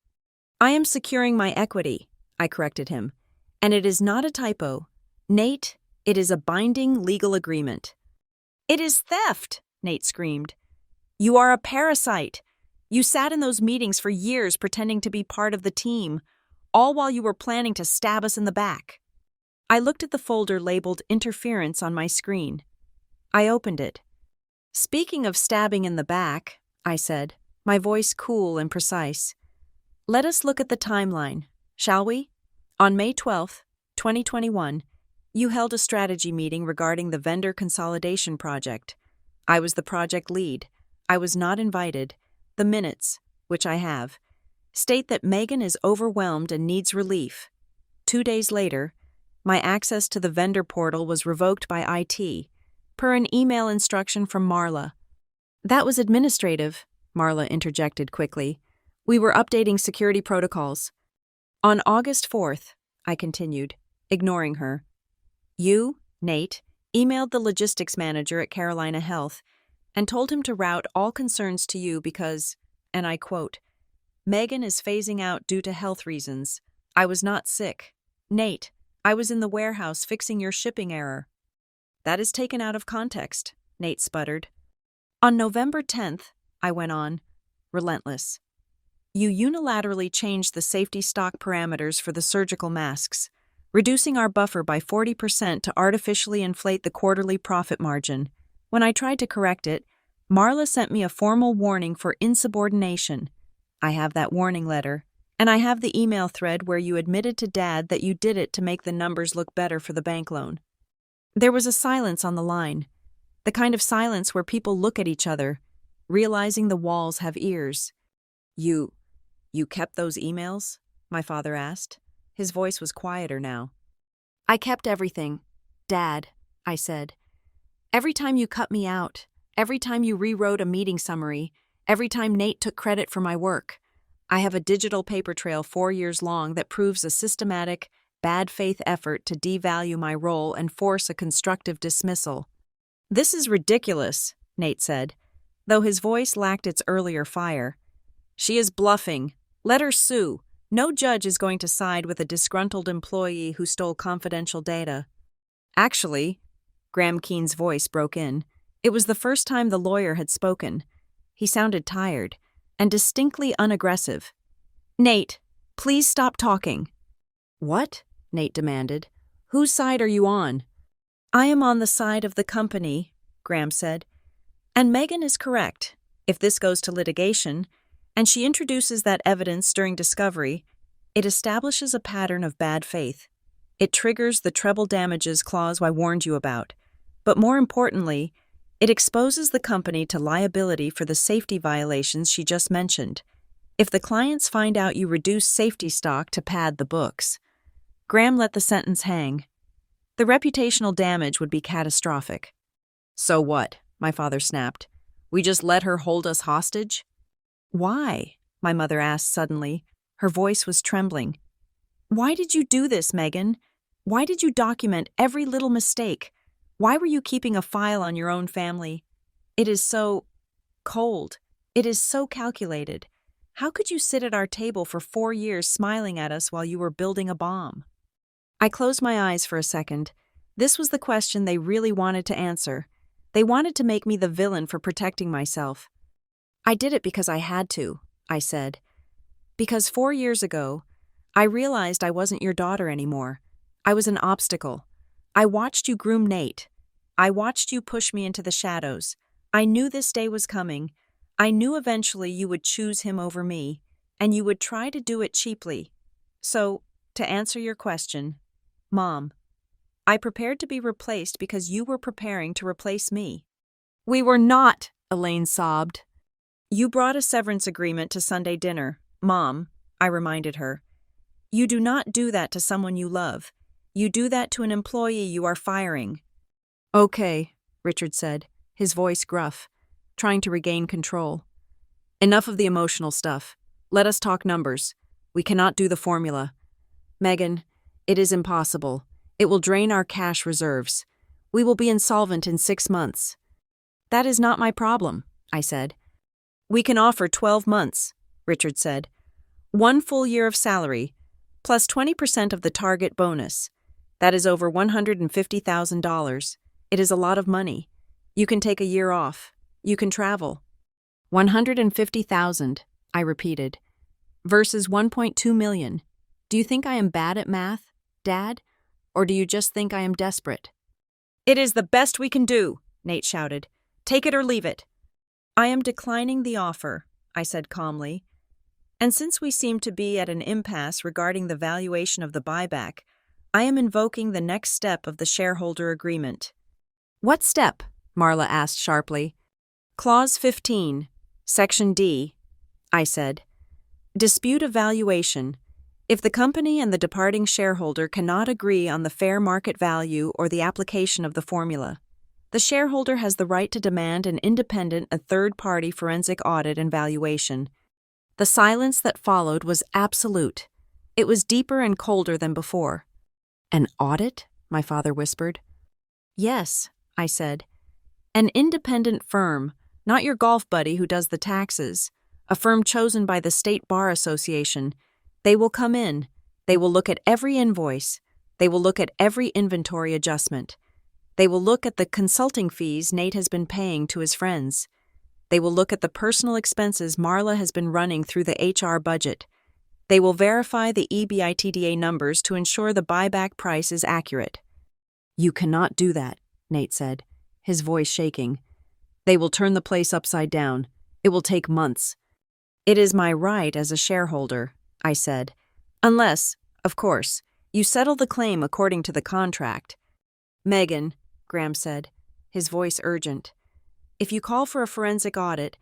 "I am securing my equity," I corrected him. "And it is not a typo. Nate, it is a binding legal agreement." "It is theft," Nate screamed. "You are a parasite. You sat in those meetings for years pretending to be part of the team, all while you were planning to stab us in the back." I looked at the folder labeled Interference on my screen. I opened it. "Speaking of stabbing in the back," I said, my voice cool and precise, "let us look at the timeline, shall we? On May 12th, 2021, you held a strategy meeting regarding the vendor consolidation project. I was the project lead. I was not invited. The minutes, which I have, state that Megan is overwhelmed and needs relief. 2 days later, my access to the vendor portal was revoked by IT, per an email instruction from Marla. "That was administrative," Marla interjected quickly. "We were updating security protocols." "On August 4th, I continued, ignoring her, "you, Nate, emailed the logistics manager at Carolina Health and told him to route all concerns to you because, and I quote, 'Megan is phasing out due to health reasons. I was not sick. Nate, I was in the warehouse fixing your shipping error.'" "That is taken out of context," Nate sputtered. "On November 10th, I went on, relentless. "You unilaterally changed the safety stock parameters for the surgical masks, reducing our buffer by 40% to artificially inflate the quarterly profit margin. When I tried to correct it, Marla sent me a formal warning for insubordination. I have that warning letter, and I have the email thread where you admitted to Dad that you did it to make the numbers look better for the bank loan." There was a silence on the line, the kind of silence where people look at each other, realizing the walls have ears. You kept those emails?" my father asked. His voice was quieter now. "I kept everything, Dad," I said. "Every time you cut me out, every time you rewrote a meeting summary, every time Nate took credit for my work. I have a digital paper trail 4 years long that proves a systematic, bad faith effort to devalue my role and force a constructive dismissal." "This is ridiculous," Nate said, though his voice lacked its earlier fire. "She is bluffing. Let her sue. No judge is going to side with a disgruntled employee who stole confidential data." "Actually," Graham Keene's voice broke in. It was the first time the lawyer had spoken. He sounded tired and distinctly unaggressive. "Nate, please stop talking." "What?" Nate demanded. "Whose side are you on?" "I am on the side of the company," Graham said. "And Megan is correct. If this goes to litigation, and she introduces that evidence during discovery, it establishes a pattern of bad faith. It triggers the treble damages clause I warned you about. But more importantly, it exposes the company to liability for the safety violations she just mentioned. If the clients find out you reduced safety stock to pad the books." Graham let the sentence hang. "The reputational damage would be catastrophic." "So what?" my father snapped. "We just let her hold us hostage?" "Why?" my mother asked suddenly. Her voice was trembling. "Why did you do this, Megan? Why did you document every little mistake? Why were you keeping a file on your own family? It is so cold. It is so calculated. How could you sit at our table for 4 years smiling at us while you were building a bomb?" I closed my eyes for a second. This was the question they really wanted to answer. They wanted to make me the villain for protecting myself. "I did it because I had to," I said. "Because 4 years ago, I realized I wasn't your daughter anymore. I was an obstacle. I watched you groom Nate. I watched you push me into the shadows. I knew this day was coming. I knew eventually you would choose him over me, and you would try to do it cheaply. So, to answer your question, Mom, I prepared to be replaced because you were preparing to replace me." "We were not," Elaine sobbed. "You brought a severance agreement to Sunday dinner, Mom," I reminded her. "You do not do that to someone you love. You do that to an employee you are firing." "Okay," Richard said, his voice gruff, trying to regain control. "Enough of the emotional stuff. Let us talk numbers. We cannot do the formula. Megan, it is impossible. It will drain our cash reserves. We will be insolvent in 6 months." "That is not my problem," I said. "We can offer 12 months, Richard said. 1 full year of salary, plus 20% of the target bonus. That is over $150,000. It is a lot of money. You can take a year off. You can travel." $150,000, I repeated, versus $1.2 million. "Do you think I am bad at math, Dad? Or do you just think I am desperate?" "It is the best we can do," Nate shouted. "Take it or leave it." "I am declining the offer," I said calmly. "And since we seem to be at an impasse regarding the valuation of the buyback, I am invoking the next step of the shareholder agreement." "What step?" Marla asked sharply. "Clause 15, Section D," I said. "Dispute of valuation. If the company and the departing shareholder cannot agree on the fair market value or the application of the formula, the shareholder has the right to demand an independent and third-party forensic audit and valuation." The silence that followed was absolute. It was deeper and colder than before. "An audit?" my father whispered. "Yes," I said. "An independent firm, not your golf buddy who does the taxes. A firm chosen by the State Bar Association. They will come in. They will look at every invoice. They will look at every inventory adjustment. They will look at the consulting fees Nate has been paying to his friends. They will look at the personal expenses Marla has been running through the HR budget. They will verify the EBITDA numbers to ensure the buyback price is accurate." "You cannot do that," Nate said, his voice shaking. "They will turn the place upside down. It will take months." "It is my right as a shareholder," I said. "Unless, of course, you settle the claim according to the contract." "Megan," Graham said, his voice urgent, "if you call for a forensic audit,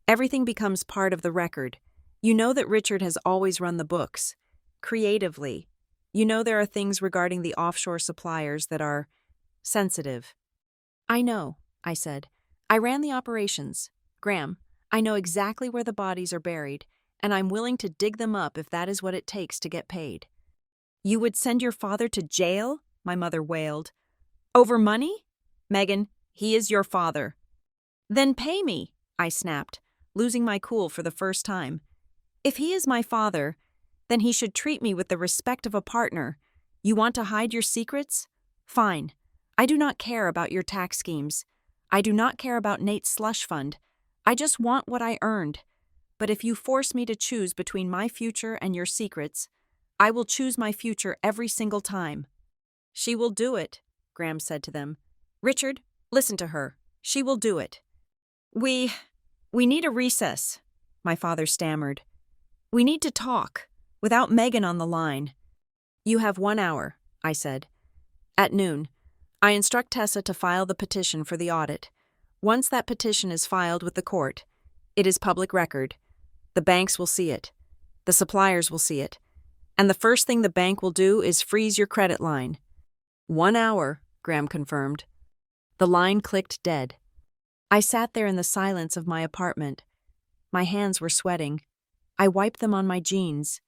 everything becomes part of the record. You know that Richard has always run the books. Creatively. You know there are things regarding the offshore suppliers that are sensitive." "I know," I said. "I ran the operations. Graham, I know exactly where the bodies are buried, and I'm willing to dig them up if that is what it takes to get paid." "You would send your father to jail?" my mother wailed. "Over money? Megan, he is your father." "Then pay me," I snapped, losing my cool for the first time. "If he is my father, then he should treat me with the respect of a partner. You want to hide your secrets? Fine. I do not care about your tax schemes. I do not care about Nate's slush fund. I just want what I earned. But if you force me to choose between my future and your secrets, I will choose my future every single time." "She will do it," Graham said to them. "Richard, listen to her. She will do it." We need a recess," my father stammered. "We need to talk, without Megan on the line." "You have 1 hour," I said. "At noon, I instruct Tessa to file the petition for the audit. Once that petition is filed with the court, it is public record. The banks will see it. The suppliers will see it. And the first thing the bank will do is freeze your credit line." 1 hour, Graham confirmed. The line clicked dead. I sat there in the silence of my apartment. My hands were sweating. I wiped them on my jeans.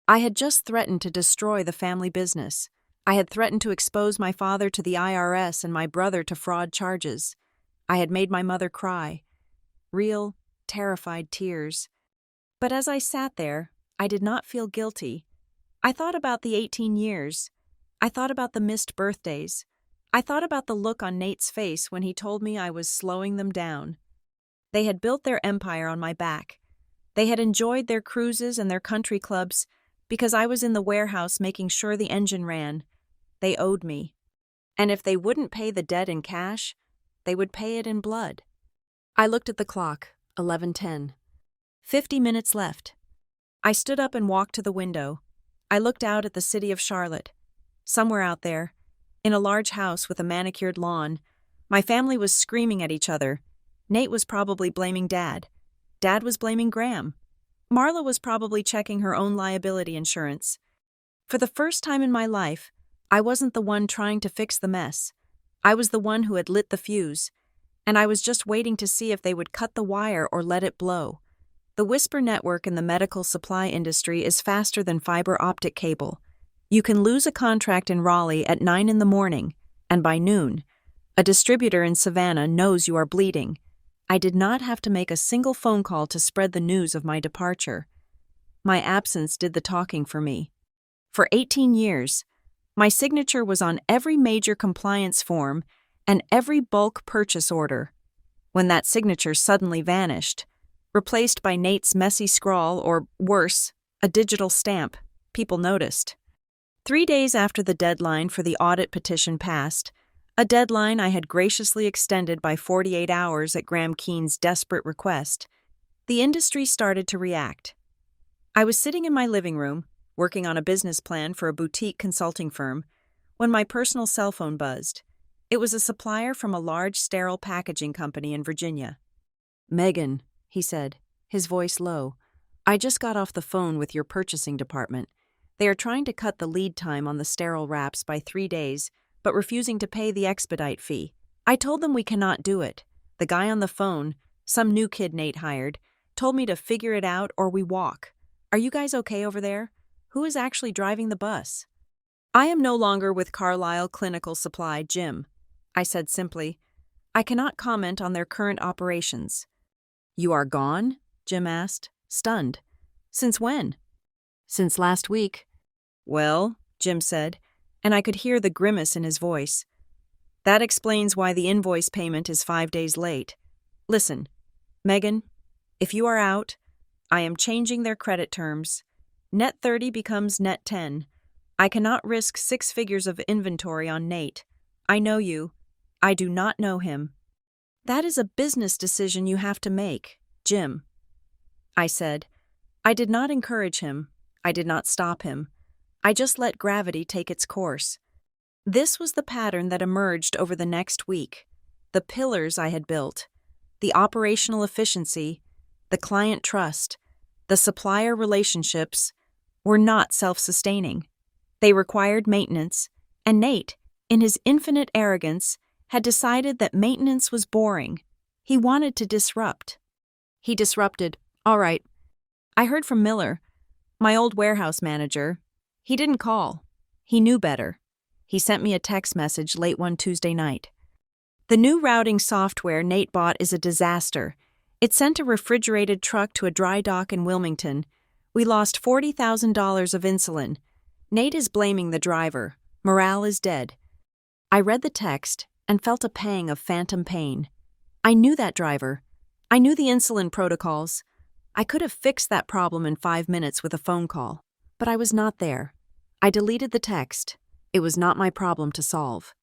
I had just threatened to destroy the family business. I had threatened to expose my father to the IRS and my brother to fraud charges. I had made my mother cry. Real, terrified tears. But as I sat there, I did not feel guilty. I thought about the 18 years. I thought about the missed birthdays. I thought about the look on Nate's face when he told me I was slowing them down. They had built their empire on my back. They had enjoyed their cruises and their country clubs because I was in the warehouse making sure the engine ran. They owed me. And if they wouldn't pay the debt in cash, they would pay it in blood. I looked at the clock, 11:10. 50 minutes left. I stood up and walked to the window. I looked out at the city of Charlotte. Somewhere out there, in a large house with a manicured lawn, my family was screaming at each other. Nate was probably blaming Dad. Dad was blaming Graham. Marla was probably checking her own liability insurance. For the first time in my life, I wasn't the one trying to fix the mess. I was the one who had lit the fuse, and I was just waiting to see if they would cut the wire or let it blow. The whisper network in the medical supply industry is faster than fiber optic cable. You can lose a contract in Raleigh at 9 in the morning, and by noon, a distributor in Savannah knows you are bleeding. I did not have to make a single phone call to spread the news of my departure. My absence did the talking for me. For 18 years, my signature was on every major compliance form and every bulk purchase order. When that signature suddenly vanished, replaced by Nate's messy scrawl or, worse, a digital stamp, people noticed. 3 days after the deadline for the audit petition passed, a deadline I had graciously extended by 48 hours at Graham Keene's desperate request, the industry started to react. I was sitting in my living room, working on a business plan for a boutique consulting firm, when my personal cell phone buzzed. It was a supplier from a large sterile packaging company in Virginia. "Megan," he said, his voice low, "I just got off the phone with your purchasing department. They are trying to cut the lead time on the sterile wraps by 3 days, but refusing to pay the expedite fee. I told them we cannot do it. The guy on the phone, some new kid Nate hired, told me to figure it out or we walk. Are you guys okay over there? Who is actually driving the bus?" "I am no longer with Carlisle Clinical Supply, Jim," I said simply. "I cannot comment on their current operations." "You are gone?" Jim asked, stunned. "Since when?" "Since last week." "Well," Jim said, and I could hear the grimace in his voice. "That explains why the invoice payment is 5 days late. Listen, Megan, if you are out, I am changing their credit terms. Net 30 becomes net 10. I cannot risk 6 figures of inventory on Nate. I know you. I do not know him." "That is a business decision you have to make, Jim," I said. I did not encourage him. I did not stop him. I just let gravity take its course. This was the pattern that emerged over the next week. The pillars I had built, the operational efficiency, the client trust, the supplier relationships, were not self-sustaining. They required maintenance, and Nate, in his infinite arrogance, had decided that maintenance was boring. He wanted to disrupt. He disrupted. All right. I heard from Miller, my old warehouse manager. He didn't call. He knew better. He sent me a text message late one Tuesday night. "The new routing software Nate bought is a disaster. It sent a refrigerated truck to a dry dock in Wilmington. We lost $40,000 of insulin. Nate is blaming the driver. Morale is dead." I read the text and felt a pang of phantom pain. I knew that driver. I knew the insulin protocols. I could have fixed that problem in 5 minutes with a phone call, but I was not there. I deleted the text. It was not my problem to solve.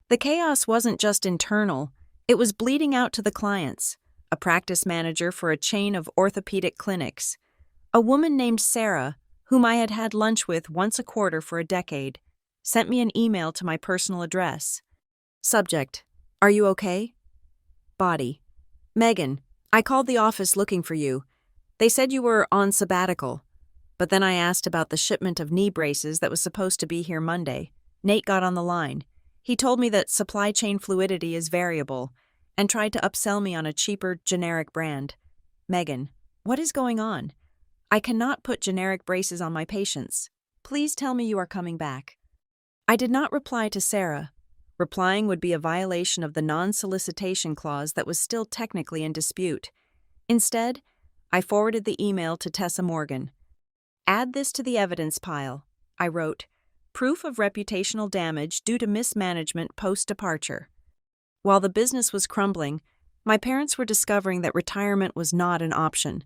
The chaos wasn't just internal, it was bleeding out to the clients, a practice manager for a chain of orthopedic clinics, a woman named Sarah, whom I had had lunch with once a quarter for a decade, sent me an email to my personal address. Subject: Are you okay? Body: Megan, I called the office looking for you. They said you were on sabbatical. But then I asked about the shipment of knee braces that was supposed to be here Monday. Nate got on the line. He told me that supply chain fluidity is variable and tried to upsell me on a cheaper, generic brand. Megan, what is going on? I cannot put generic braces on my patients. Please tell me you are coming back. I did not reply to Sarah. Replying would be a violation of the non-solicitation clause that was still technically in dispute. Instead, I forwarded the email to Tessa Morgan. Add this to the evidence pile, I wrote. Proof of reputational damage due to mismanagement post-departure. While the business was crumbling, my parents were discovering that retirement was not an option.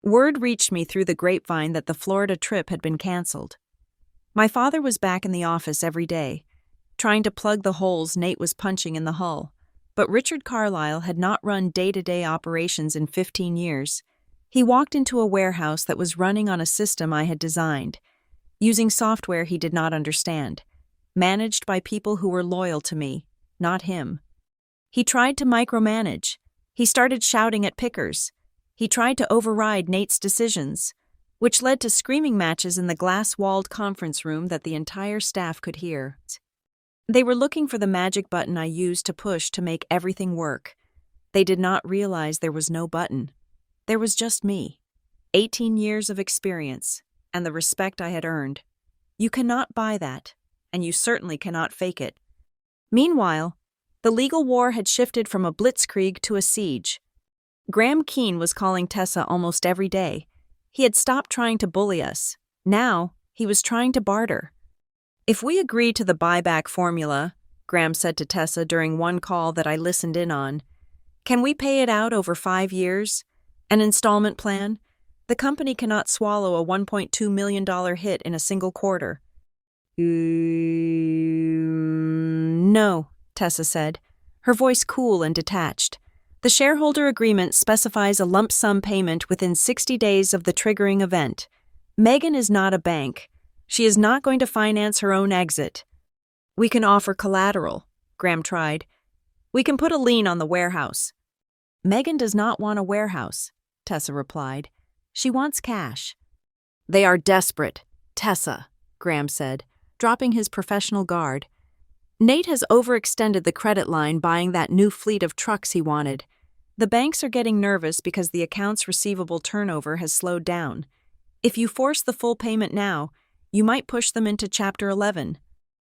Word reached me through the grapevine that the Florida trip had been canceled. My father was back in the office every day, trying to plug the holes Nate was punching in the hull, but Richard Carlisle had not run day-to-day operations in 15 years. He walked into a warehouse that was running on a system I had designed, using software he did not understand, managed by people who were loyal to me, not him. He tried to micromanage. He started shouting at pickers. He tried to override Nate's decisions, which led to screaming matches in the glass-walled conference room that the entire staff could hear. They were looking for the magic button I used to push to make everything work. They did not realize there was no button. There was just me, 18 years of experience, and the respect I had earned. You cannot buy that, and you certainly cannot fake it. Meanwhile, the legal war had shifted from a blitzkrieg to a siege. Graham Keene was calling Tessa almost every day. He had stopped trying to bully us. Now, he was trying to barter. If we agree to the buyback formula, Graham said to Tessa during one call that I listened in on, can we pay it out over 5 years? An installment plan? The company cannot swallow a $1.2 million hit in a single quarter. No, Tessa said, her voice cool and detached. The shareholder agreement specifies a lump sum payment within 60 days of the triggering event. Megan is not a bank. She is not going to finance her own exit. We can offer collateral, Graham tried. We can put a lien on the warehouse. Megan does not want a warehouse, Tessa replied. She wants cash. They are desperate, Tessa, Graham said, dropping his professional guard. Nate has overextended the credit line buying that new fleet of trucks he wanted. The banks are getting nervous because the accounts receivable turnover has slowed down. If you force the full payment now, you might push them into Chapter 11.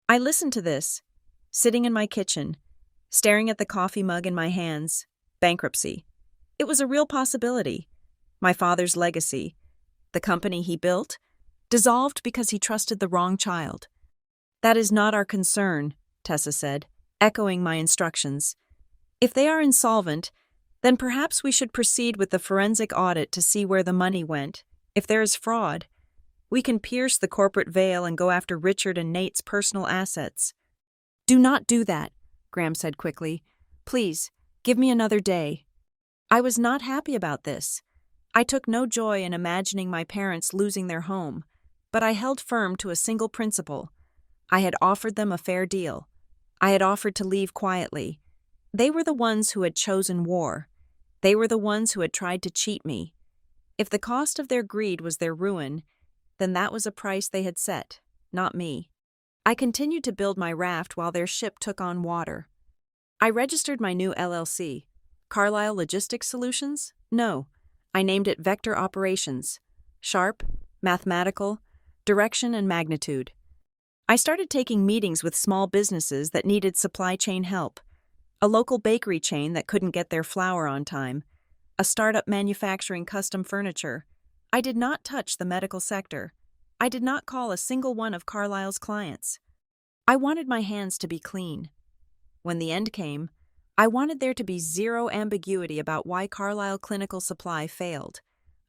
I listened to this, sitting in my kitchen, staring at the coffee mug in my hands. Bankruptcy. It was a real possibility. My father's legacy, the company he built, dissolved because he trusted the wrong child. That is not our concern, Tessa said, echoing my instructions. If they are insolvent, then perhaps we should proceed with the forensic audit to see where the money went. If there is fraud, we can pierce the corporate veil and go after Richard and Nate's personal assets. Do not do that, Graham said quickly. Please, give me another day. I was not happy about this. I took no joy in imagining my parents losing their home, but I held firm to a single principle. I had offered them a fair deal. I had offered to leave quietly. They were the ones who had chosen war. They were the ones who had tried to cheat me. If the cost of their greed was their ruin, then that was a price they had set, not me. I continued to build my raft while their ship took on water. I registered my new LLC. Carlisle Logistics Solutions? No. I named it Vector Operations. Sharp, mathematical, direction and magnitude. I started taking meetings with small businesses that needed supply chain help. A local bakery chain that couldn't get their flour on time. A startup manufacturing custom furniture. I did not touch the medical sector. I did not call a single one of Carlisle's clients. I wanted my hands to be clean. When the end came, I wanted there to be zero ambiguity about why Carlisle Clinical Supply failed.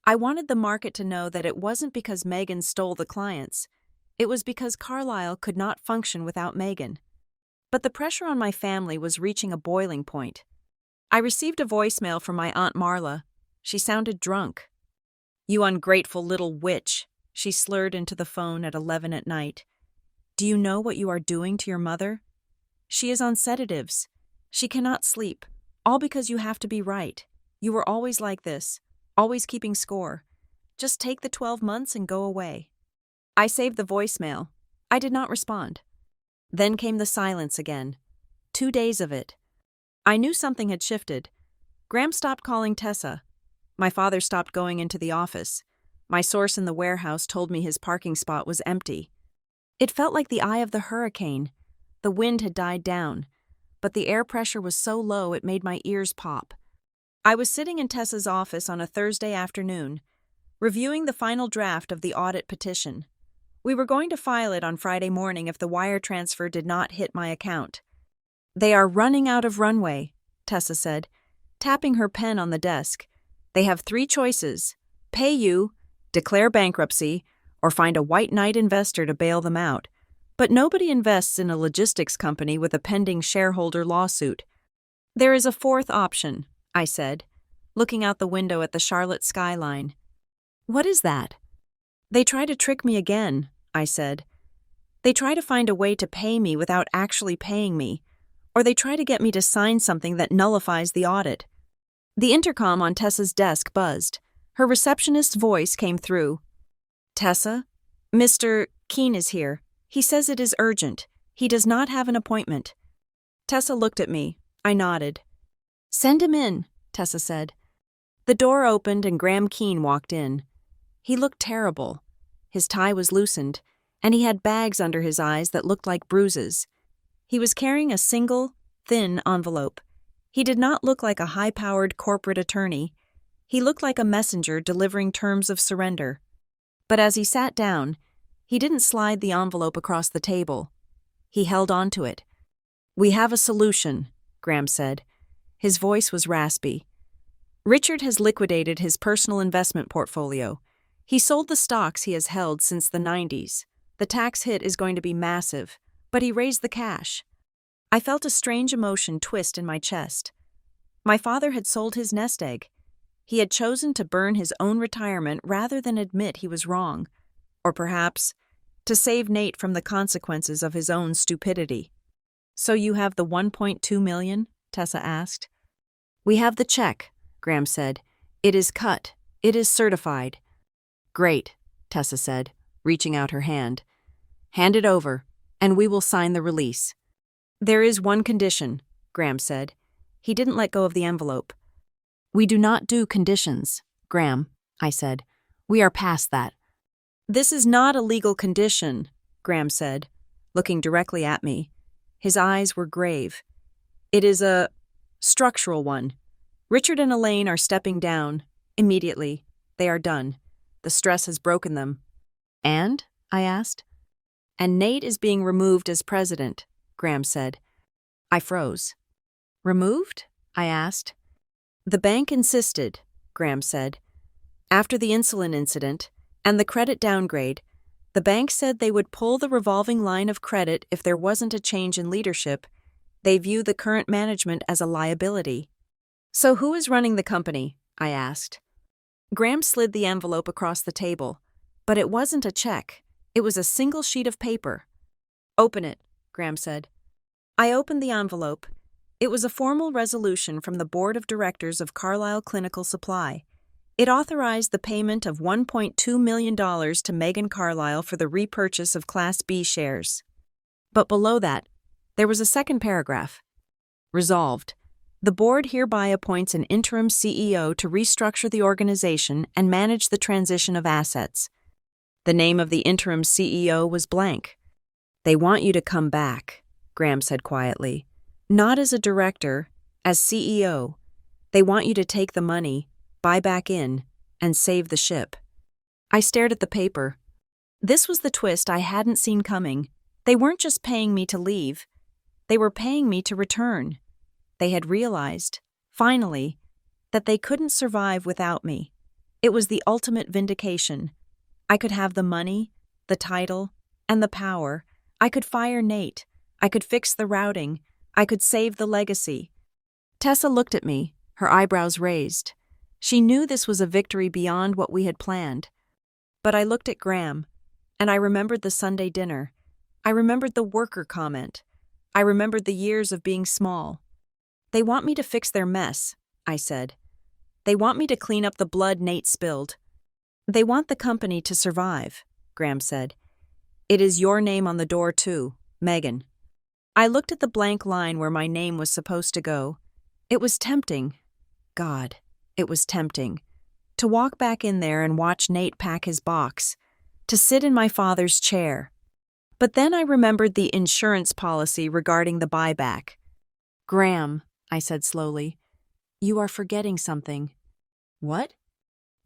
I wanted the market to know that it wasn't because Megan stole the clients. It was because Carlisle could not function without Megan. But the pressure on my family was reaching a boiling point. I received a voicemail from my Aunt Marla. She sounded drunk. "You ungrateful little witch," she slurred into the phone at 11 at night. "Do you know what you are doing to your mother? She is on sedatives. She cannot sleep, all because you have to be right. You were always like this, always keeping score. Just take the 12 months and go away." I saved the voicemail. I did not respond. Then came the silence again. 2 days of it. I knew something had shifted. Graham stopped calling Tessa. My father stopped going into the office. My source in the warehouse told me his parking spot was empty. It felt like the eye of the hurricane. The wind had died down, but the air pressure was so low it made my ears pop. I was sitting in Tessa's office on a Thursday afternoon, reviewing the final draft of the audit petition. We were going to file it on Friday morning if the wire transfer did not hit my account. "They are running out of runway," Tessa said, tapping her pen on the desk. "They have 3 choices: pay you, declare bankruptcy, or find a white knight investor to bail them out. But nobody invests in a logistics company with a pending shareholder lawsuit." "There is a 4th option," I said, looking out the window at the Charlotte skyline. "What is that?" "They try to trick me again," I said. "They try to find a way to pay me without actually paying me, or they try to get me to sign something that nullifies the audit." The intercom on Tessa's desk buzzed. Her receptionist's voice came through. "Tessa, Mr. Keene is here. He says it is urgent. He does not have an appointment." Tessa looked at me. I nodded. "Send him in," Tessa said. The door opened and Graham Keene walked in. He looked terrible. His tie was loosened, and he had bags under his eyes that looked like bruises. He was carrying a single, thin envelope. He did not look like a high-powered corporate attorney. He looked like a messenger delivering terms of surrender. But as he sat down, he didn't slide the envelope across the table. He held onto it. "We have a solution," Graham said. His voice was raspy. "Richard has liquidated his personal investment portfolio. He sold the stocks he has held since the 90s. The tax hit is going to be massive, but he raised the cash." I felt a strange emotion twist in my chest. My father had sold his nest egg. He had chosen to burn his own retirement rather than admit he was wrong, or perhaps to save Nate from the consequences of his own stupidity. "So you have the $1.2 million?" Tessa asked. "We have the check," Graham said. "It is cut. It is certified." "Great," Tessa said, reaching out her hand. "Hand it over, and we will sign the release." "There is one condition," Graham said. He didn't let go of the envelope. "We do not do conditions, Graham," I said. "We are past that." "This is not a legal condition," Graham said, looking directly at me. His eyes were grave. "It is a structural one. Richard and Elaine are stepping down. Immediately. They are done. The stress has broken them." "And?" I asked. "And Nate is being removed as president," Graham said. I froze. "Removed?" I asked. "The bank insisted," Graham said. "After the insulin incident and the credit downgrade, the bank said they would pull the revolving line of credit if there wasn't a change in leadership. They view the current management as a liability." "So who is running the company?" I asked. Graham slid the envelope across the table, but it wasn't a check. It was a single sheet of paper. "Open it," Graham said. I opened the envelope. It was a formal resolution from the Board of Directors of Carlisle Clinical Supply. It authorized the payment of $1.2 million to Megan Carlisle for the repurchase of Class B shares. But below that, there was a second paragraph. "Resolved. The board hereby appoints an interim CEO to restructure the organization and manage the transition of assets." The name of the interim CEO was blank. "They want you to come back," Graham said quietly. "Not as a director, as CEO. They want you to take the money, buy back in, and save the ship." I stared at the paper. This was the twist I hadn't seen coming. They weren't just paying me to leave. They were paying me to return. They had realized, finally, that they couldn't survive without me. It was the ultimate vindication. I could have the money, the title, and the power. I could fire Nate. I could fix the routing. I could save the legacy. Tessa looked at me, her eyebrows raised. She knew this was a victory beyond what we had planned. But I looked at Graham, and I remembered the Sunday dinner. I remembered the worker comment. I remembered the years of being small. They want me to fix their mess, I said. They want me to clean up the blood Nate spilled. They want the company to survive, Graham said. It is your name on the door too, Megan. I looked at the blank line where my name was supposed to go. It was tempting. God, it was tempting. To walk back in there and watch Nate pack his box. To sit in my father's chair. But then I remembered the insurance policy regarding the buyback. Graham, I said slowly, you are forgetting something. What?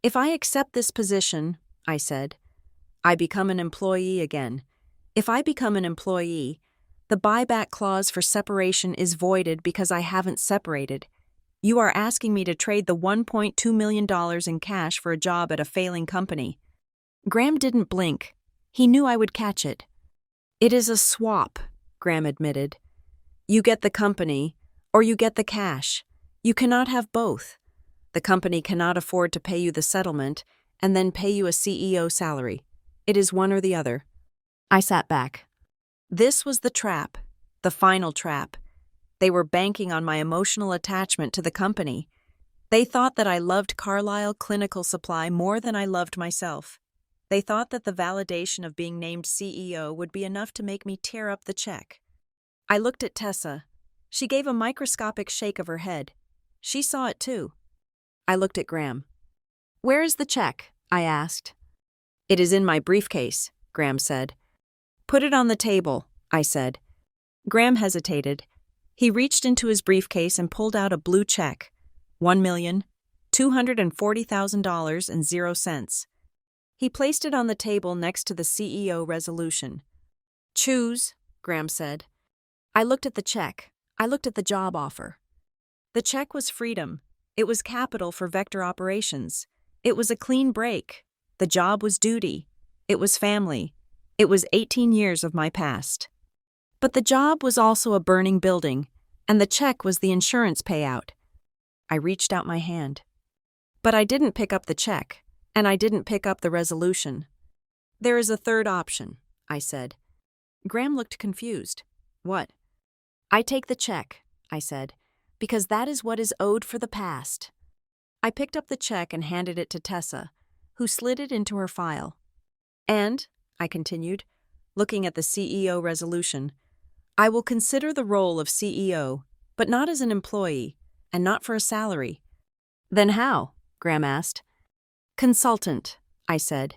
If I accept this position, I said, I become an employee again. If I become an employee, the buyback clause for separation is voided because I haven't separated. You are asking me to trade the $1.2 million in cash for a job at a failing company. Graham didn't blink. He knew I would catch it. It is a swap, Graham admitted. You get the company, or you get the cash. You cannot have both. The company cannot afford to pay you the settlement and then pay you a CEO salary. It is one or the other. I sat back. This was the trap, the final trap. They were banking on my emotional attachment to the company. They thought that I loved Carlisle Clinical Supply more than I loved myself. They thought that the validation of being named CEO would be enough to make me tear up the check. I looked at Tessa. She gave a microscopic shake of her head. She saw it too. I looked at Graham. Where is the check? I asked. It is in my briefcase, Graham said. Put it on the table, I said. Graham hesitated. He reached into his briefcase and pulled out a blue check. $1,240,000.00. He placed it on the table next to the CEO resolution. Choose, Graham said. I looked at the check. I looked at the job offer. The check was freedom. It was capital for Vector Operations. It was a clean break. The job was duty. It was family. It was 18 years of my past. But the job was also a burning building, and the check was the insurance payout. I reached out my hand. But I didn't pick up the check, and I didn't pick up the resolution. There is a third option, I said. Graham looked confused. What? I take the check, I said, because that is what is owed for the past. I picked up the check and handed it to Tessa, who slid it into her file. And, I continued, looking at the CEO resolution, I will consider the role of CEO, but not as an employee, and not for a salary. Then how? Graham asked. Consultant, I said.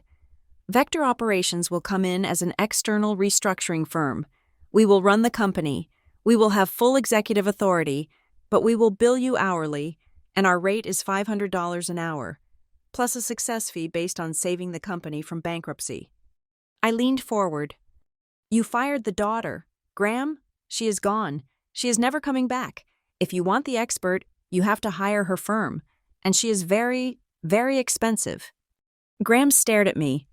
Vector Operations will come in as an external restructuring firm. We will run the company. We will have full executive authority, but we will bill you hourly, and our rate is $500 an hour, plus a success fee based on saving the company from bankruptcy. I leaned forward. You fired the daughter. Graham, she is gone. She is never coming back. If you want the expert, you have to hire her firm, and she is very, very expensive. Graham stared at me.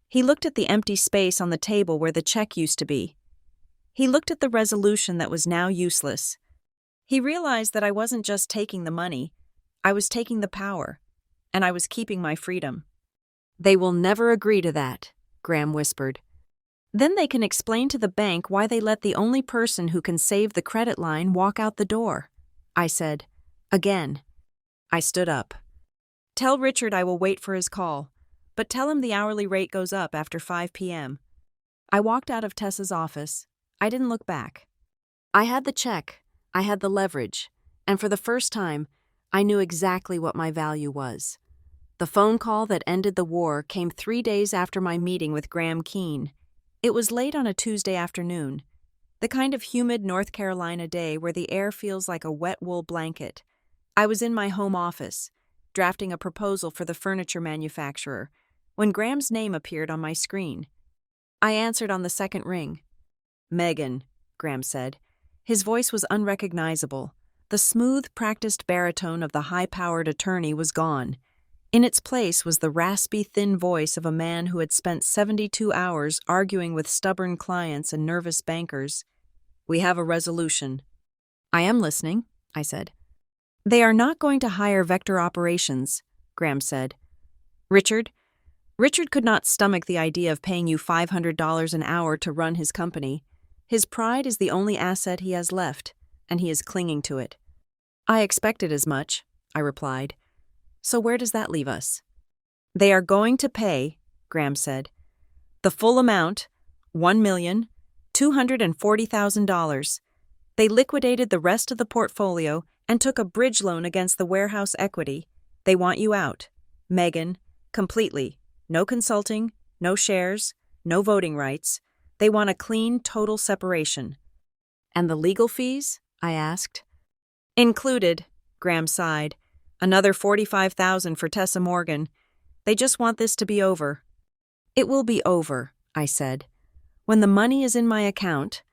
He looked at the empty space on the table where the check used to be. He looked at the resolution that was now useless. He realized that I wasn't just taking the money, I was taking the power, and I was keeping my freedom. They will never agree to that, Graham whispered. Then they can explain to the bank why they let the only person who can save the credit line walk out the door, I said. Again. I stood up. Tell Richard I will wait for his call, but tell him the hourly rate goes up after 5 p.m. I walked out of Tessa's office. I didn't look back. I had the check, I had the leverage, and for the first time, I knew exactly what my value was. The phone call that ended the war came 3 days after my meeting with Graham Keene. It was late on a Tuesday afternoon, the kind of humid North Carolina day where the air feels like a wet wool blanket. I was in my home office, drafting a proposal for the furniture manufacturer, when Graham's name appeared on my screen. I answered on the second ring. Megan, Graham said. His voice was unrecognizable, The smooth, practiced baritone of the high-powered attorney was gone. In its place was the raspy, thin voice of a man who had spent 72 hours arguing with stubborn clients and nervous bankers. "We have a resolution." "I am listening," I said. "They are not going to hire Vector Operations," Graham said. Richard could not stomach the idea of paying you $500 an hour to run his company. His pride is the only asset he has left, and he is clinging to it." "I expected as much," I replied. "So where does that leave us?" "They are going to pay," Graham said, "the full amount, $1,240,000. They liquidated the rest of the portfolio and took a bridge loan against the warehouse equity. They want you out, Megan, completely. No consulting, no shares, no voting rights. They want a clean, total separation." "And the legal fees?" I asked. "Included," Graham sighed. "Another $45,000 for Tessa Morgan. They just want this to be over." "It will be over," I said. "When the money is in my account."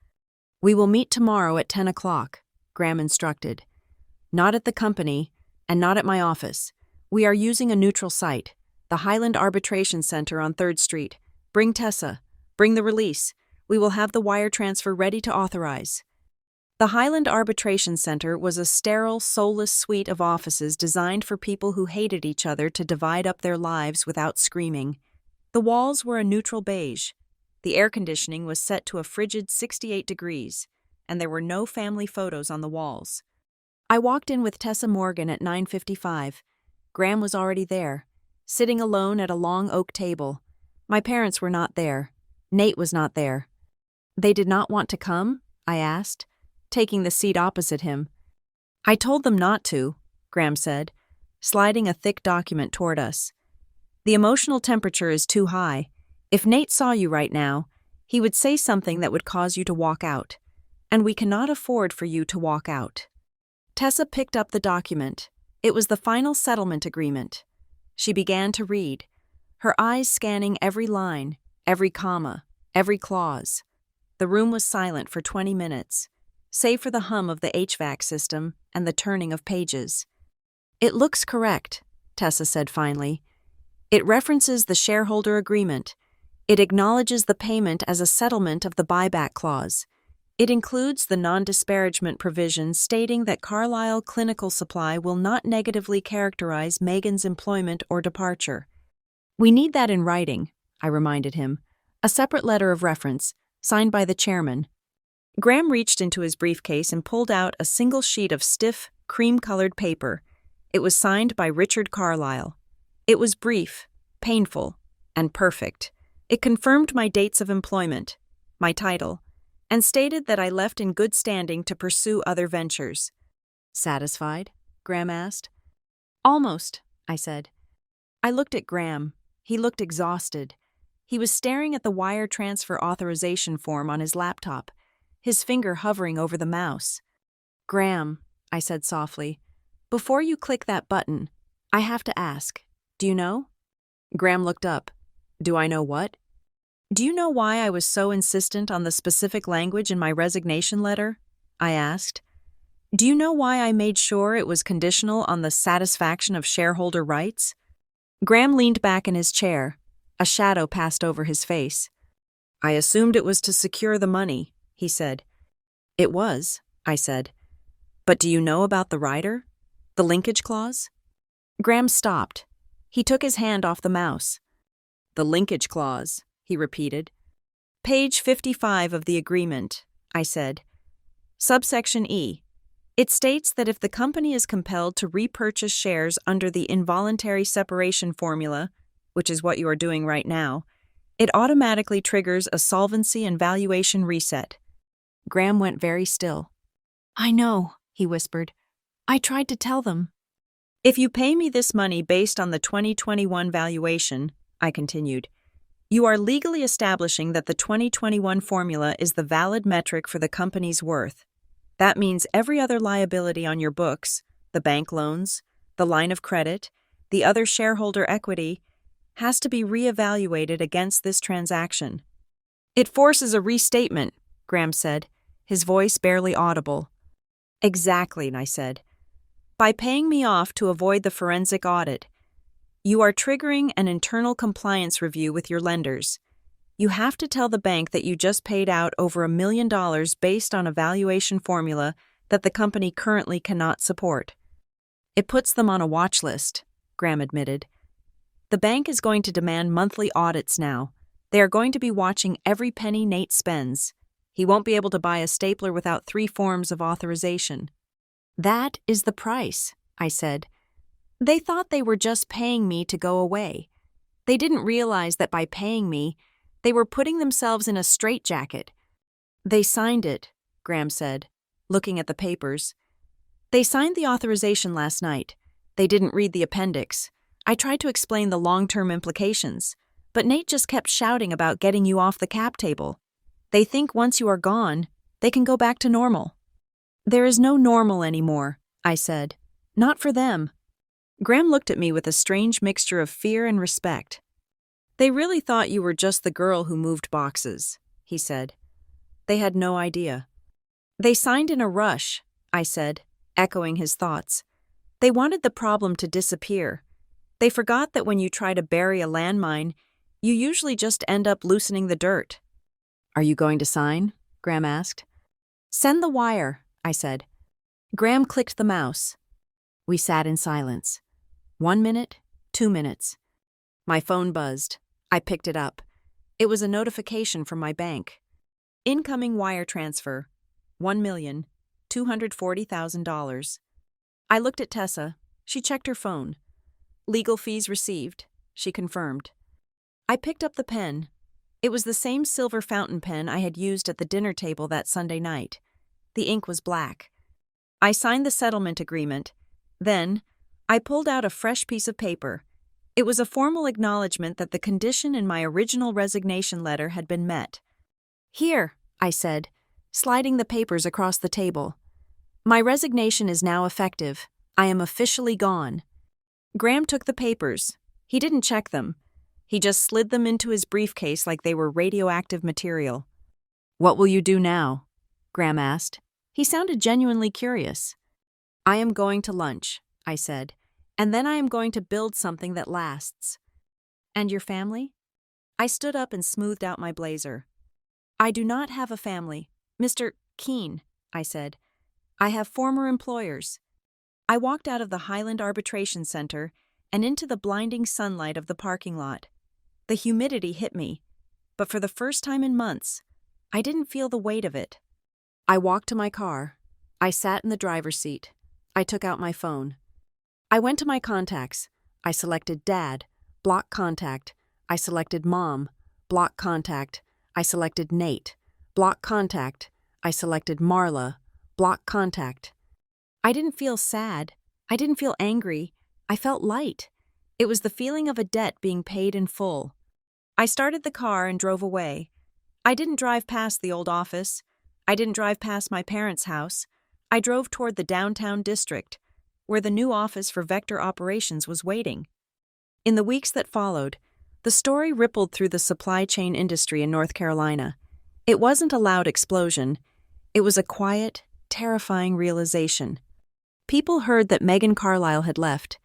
"We will meet tomorrow at 10 o'clock, Graham instructed. "Not at the company, and not at my office. We are using a neutral site, the Highland Arbitration Center on 3rd Street. Bring Tessa. Bring the release. We will have the wire transfer ready to authorize." The Highland Arbitration Center was a sterile, soulless suite of offices designed for people who hated each other to divide up their lives without screaming. The walls were a neutral beige. The air conditioning was set to a frigid 68 degrees, and there were no family photos on the walls. I walked in with Tessa Morgan at 9:55. Graham was already there, sitting alone at a long oak table. My parents were not there. Nate was not there. "They did not want to come?" I asked, taking the seat opposite him. "I told them not to," Graham said, sliding a thick document toward us. "The emotional temperature is too high. If Nate saw you right now, he would say something that would cause you to walk out. And we cannot afford for you to walk out." Tessa picked up the document. It was the final settlement agreement. She began to read, her eyes scanning every line, every comma, every clause. The room was silent for 20 minutes, save for the hum of the HVAC system and the turning of pages. "It looks correct," Tessa said finally. "It references the shareholder agreement. It acknowledges the payment as a settlement of the buyback clause. It includes the non-disparagement provision stating that Carlisle Clinical Supply will not negatively characterize Megan's employment or departure." "We need that in writing," I reminded him. "A separate letter of reference, signed by the chairman." Graham reached into his briefcase and pulled out a single sheet of stiff, cream-colored paper. It was signed by Richard Carlisle. It was brief, painful, and perfect. It confirmed my dates of employment, my title, and stated that I left in good standing to pursue other ventures. "Satisfied?" Graham asked. "Almost," I said. I looked at Graham. He looked exhausted. He was staring at the wire transfer authorization form on his laptop, his finger hovering over the mouse. "Graham," I said softly, "before you click that button, I have to ask, do you know?" Graham looked up. "Do I know what?" "Do you know why I was so insistent on the specific language in my resignation letter?" I asked. "Do you know why I made sure it was conditional on the satisfaction of shareholder rights?" Graham leaned back in his chair. A shadow passed over his face. "I assumed it was to secure the money," he said. "It was," I said. "But do you know about the rider? The linkage clause?" Graham stopped. He took his hand off the mouse. "The linkage clause," he repeated. "Page 55 of the agreement," I said. Subsection E. It states that if the company is compelled to repurchase shares under the involuntary separation formula, which is what you are doing right now, it automatically triggers a solvency and valuation reset. Graham went very still. "I know," he whispered. "I tried to tell them." "If you pay me this money based on the 2021 valuation," I continued, "you are legally establishing that the 2021 formula is the valid metric for the company's worth. That means every other liability on your books, the bank loans, the line of credit, the other shareholder equity, has to be reevaluated against this transaction." "It forces a restatement," Graham said, his voice barely audible. Exactly, I said. By paying me off to avoid the forensic audit, you are triggering an internal compliance review with your lenders. You have to tell the bank that you just paid out over $1 million based on a valuation formula that the company currently cannot support. It puts them on a watch list, Graham admitted. The bank is going to demand monthly audits now. They are going to be watching every penny Nate spends. He won't be able to buy a stapler without 3 forms of authorization. That is the price, I said. They thought they were just paying me to go away. They didn't realize that by paying me, they were putting themselves in a straitjacket. They signed it, Graham said, looking at the papers. They signed the authorization last night. They didn't read the appendix. I tried to explain the long-term implications, but Nate just kept shouting about getting you off the cap table. They think once you are gone, they can go back to normal. There is no normal anymore, I said. Not for them. Graham looked at me with a strange mixture of fear and respect. They really thought you were just the girl who moved boxes, he said. They had no idea. They signed in a rush, I said, echoing his thoughts. They wanted the problem to disappear. They forgot that when you try to bury a landmine, you usually just end up loosening the dirt. Are you going to sign? Graham asked. Send the wire, I said. Graham clicked the mouse. We sat in silence. 1 minute, 2 minutes. My phone buzzed. I picked it up. It was a notification from my bank. Incoming wire transfer, $1,240,000. I looked at Tessa. She checked her phone. Legal fees received, she confirmed. I picked up the pen. It was the same silver fountain pen I had used at the dinner table that Sunday night. The ink was black. I signed the settlement agreement. Then, I pulled out a fresh piece of paper. It was a formal acknowledgement that the condition in my original resignation letter had been met. Here, I said, sliding the papers across the table. My resignation is now effective. I am officially gone. Graham took the papers. He didn't check them. He just slid them into his briefcase like they were radioactive material. What will you do now? Graham asked. He sounded genuinely curious. I am going to lunch, I said, and then I am going to build something that lasts. And your family? I stood up and smoothed out my blazer. I do not have a family. Mr. Keene, I said. I have former employers. I walked out of the Highland Arbitration Center and into the blinding sunlight of the parking lot. The humidity hit me, but for the first time in months, I didn't feel the weight of it. I walked to my car. I sat in the driver's seat. I took out my phone. I went to my contacts. I selected Dad, block contact. I selected Mom, block contact. I selected Nate, block contact. I selected Marla, block contact. I didn't feel sad. I didn't feel angry. I felt light. It was the feeling of a debt being paid in full. I started the car and drove away. I didn't drive past the old office. I didn't drive past my parents' house. I drove toward the downtown district, where the new office for Vector Operations was waiting. In the weeks that followed, the story rippled through the supply chain industry in North Carolina. It wasn't a loud explosion. It was a quiet, terrifying realization. People heard that Megan Carlisle had left.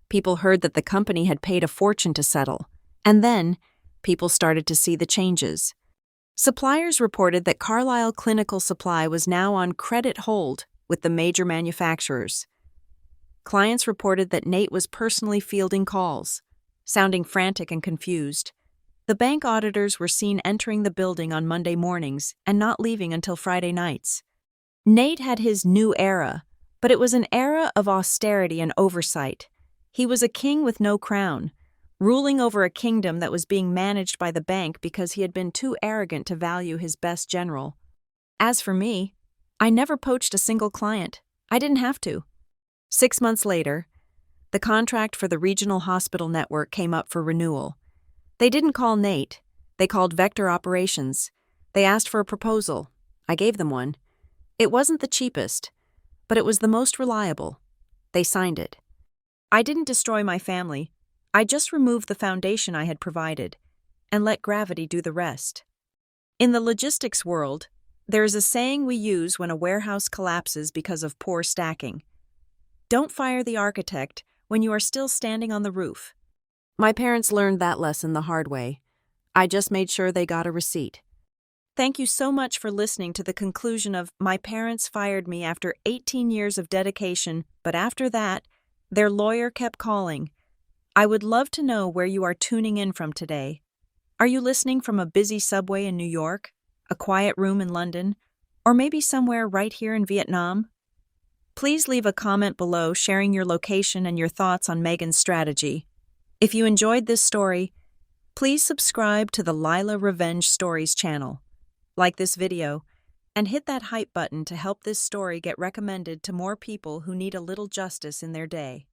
People heard that the company had paid a fortune to settle. And then, people started to see the changes. Suppliers reported that Carlisle Clinical Supply was now on credit hold with the major manufacturers. Clients reported that Nate was personally fielding calls, sounding frantic and confused. The bank auditors were seen entering the building on Monday mornings and not leaving until Friday nights. Nate had his new era, but it was an era of austerity and oversight. He was a king with no crown, ruling over a kingdom that was being managed by the bank because he had been too arrogant to value his best general. As for me, I never poached a single client. I didn't have to. 6 months later, the contract for the regional hospital network came up for renewal. They didn't call Nate. They called Vector Operations. They asked for a proposal. I gave them one. It wasn't the cheapest, but it was the most reliable. They signed it. I didn't destroy my family. I just removed the foundation I had provided and let gravity do the rest. In the logistics world, There's a saying we use when a warehouse collapses because of poor stacking. Don't fire the architect when you are still standing on the roof. My parents learned that lesson the hard way. I just made sure they got a receipt. Thank you so much for listening to the conclusion of My Parents Fired Me After 18 Years of Dedication, but after that, their lawyer kept calling. I would love to know where you are tuning in from today. Are you listening from a busy subway in New York, a quiet room in London, or maybe somewhere right here in Vietnam? Please leave a comment below sharing your location and your thoughts on Megan's strategy. If you enjoyed this story, please subscribe to the Lila Revenge Stories channel, like this video, and hit that hype button to help this story get recommended to more people who need a little justice in their day.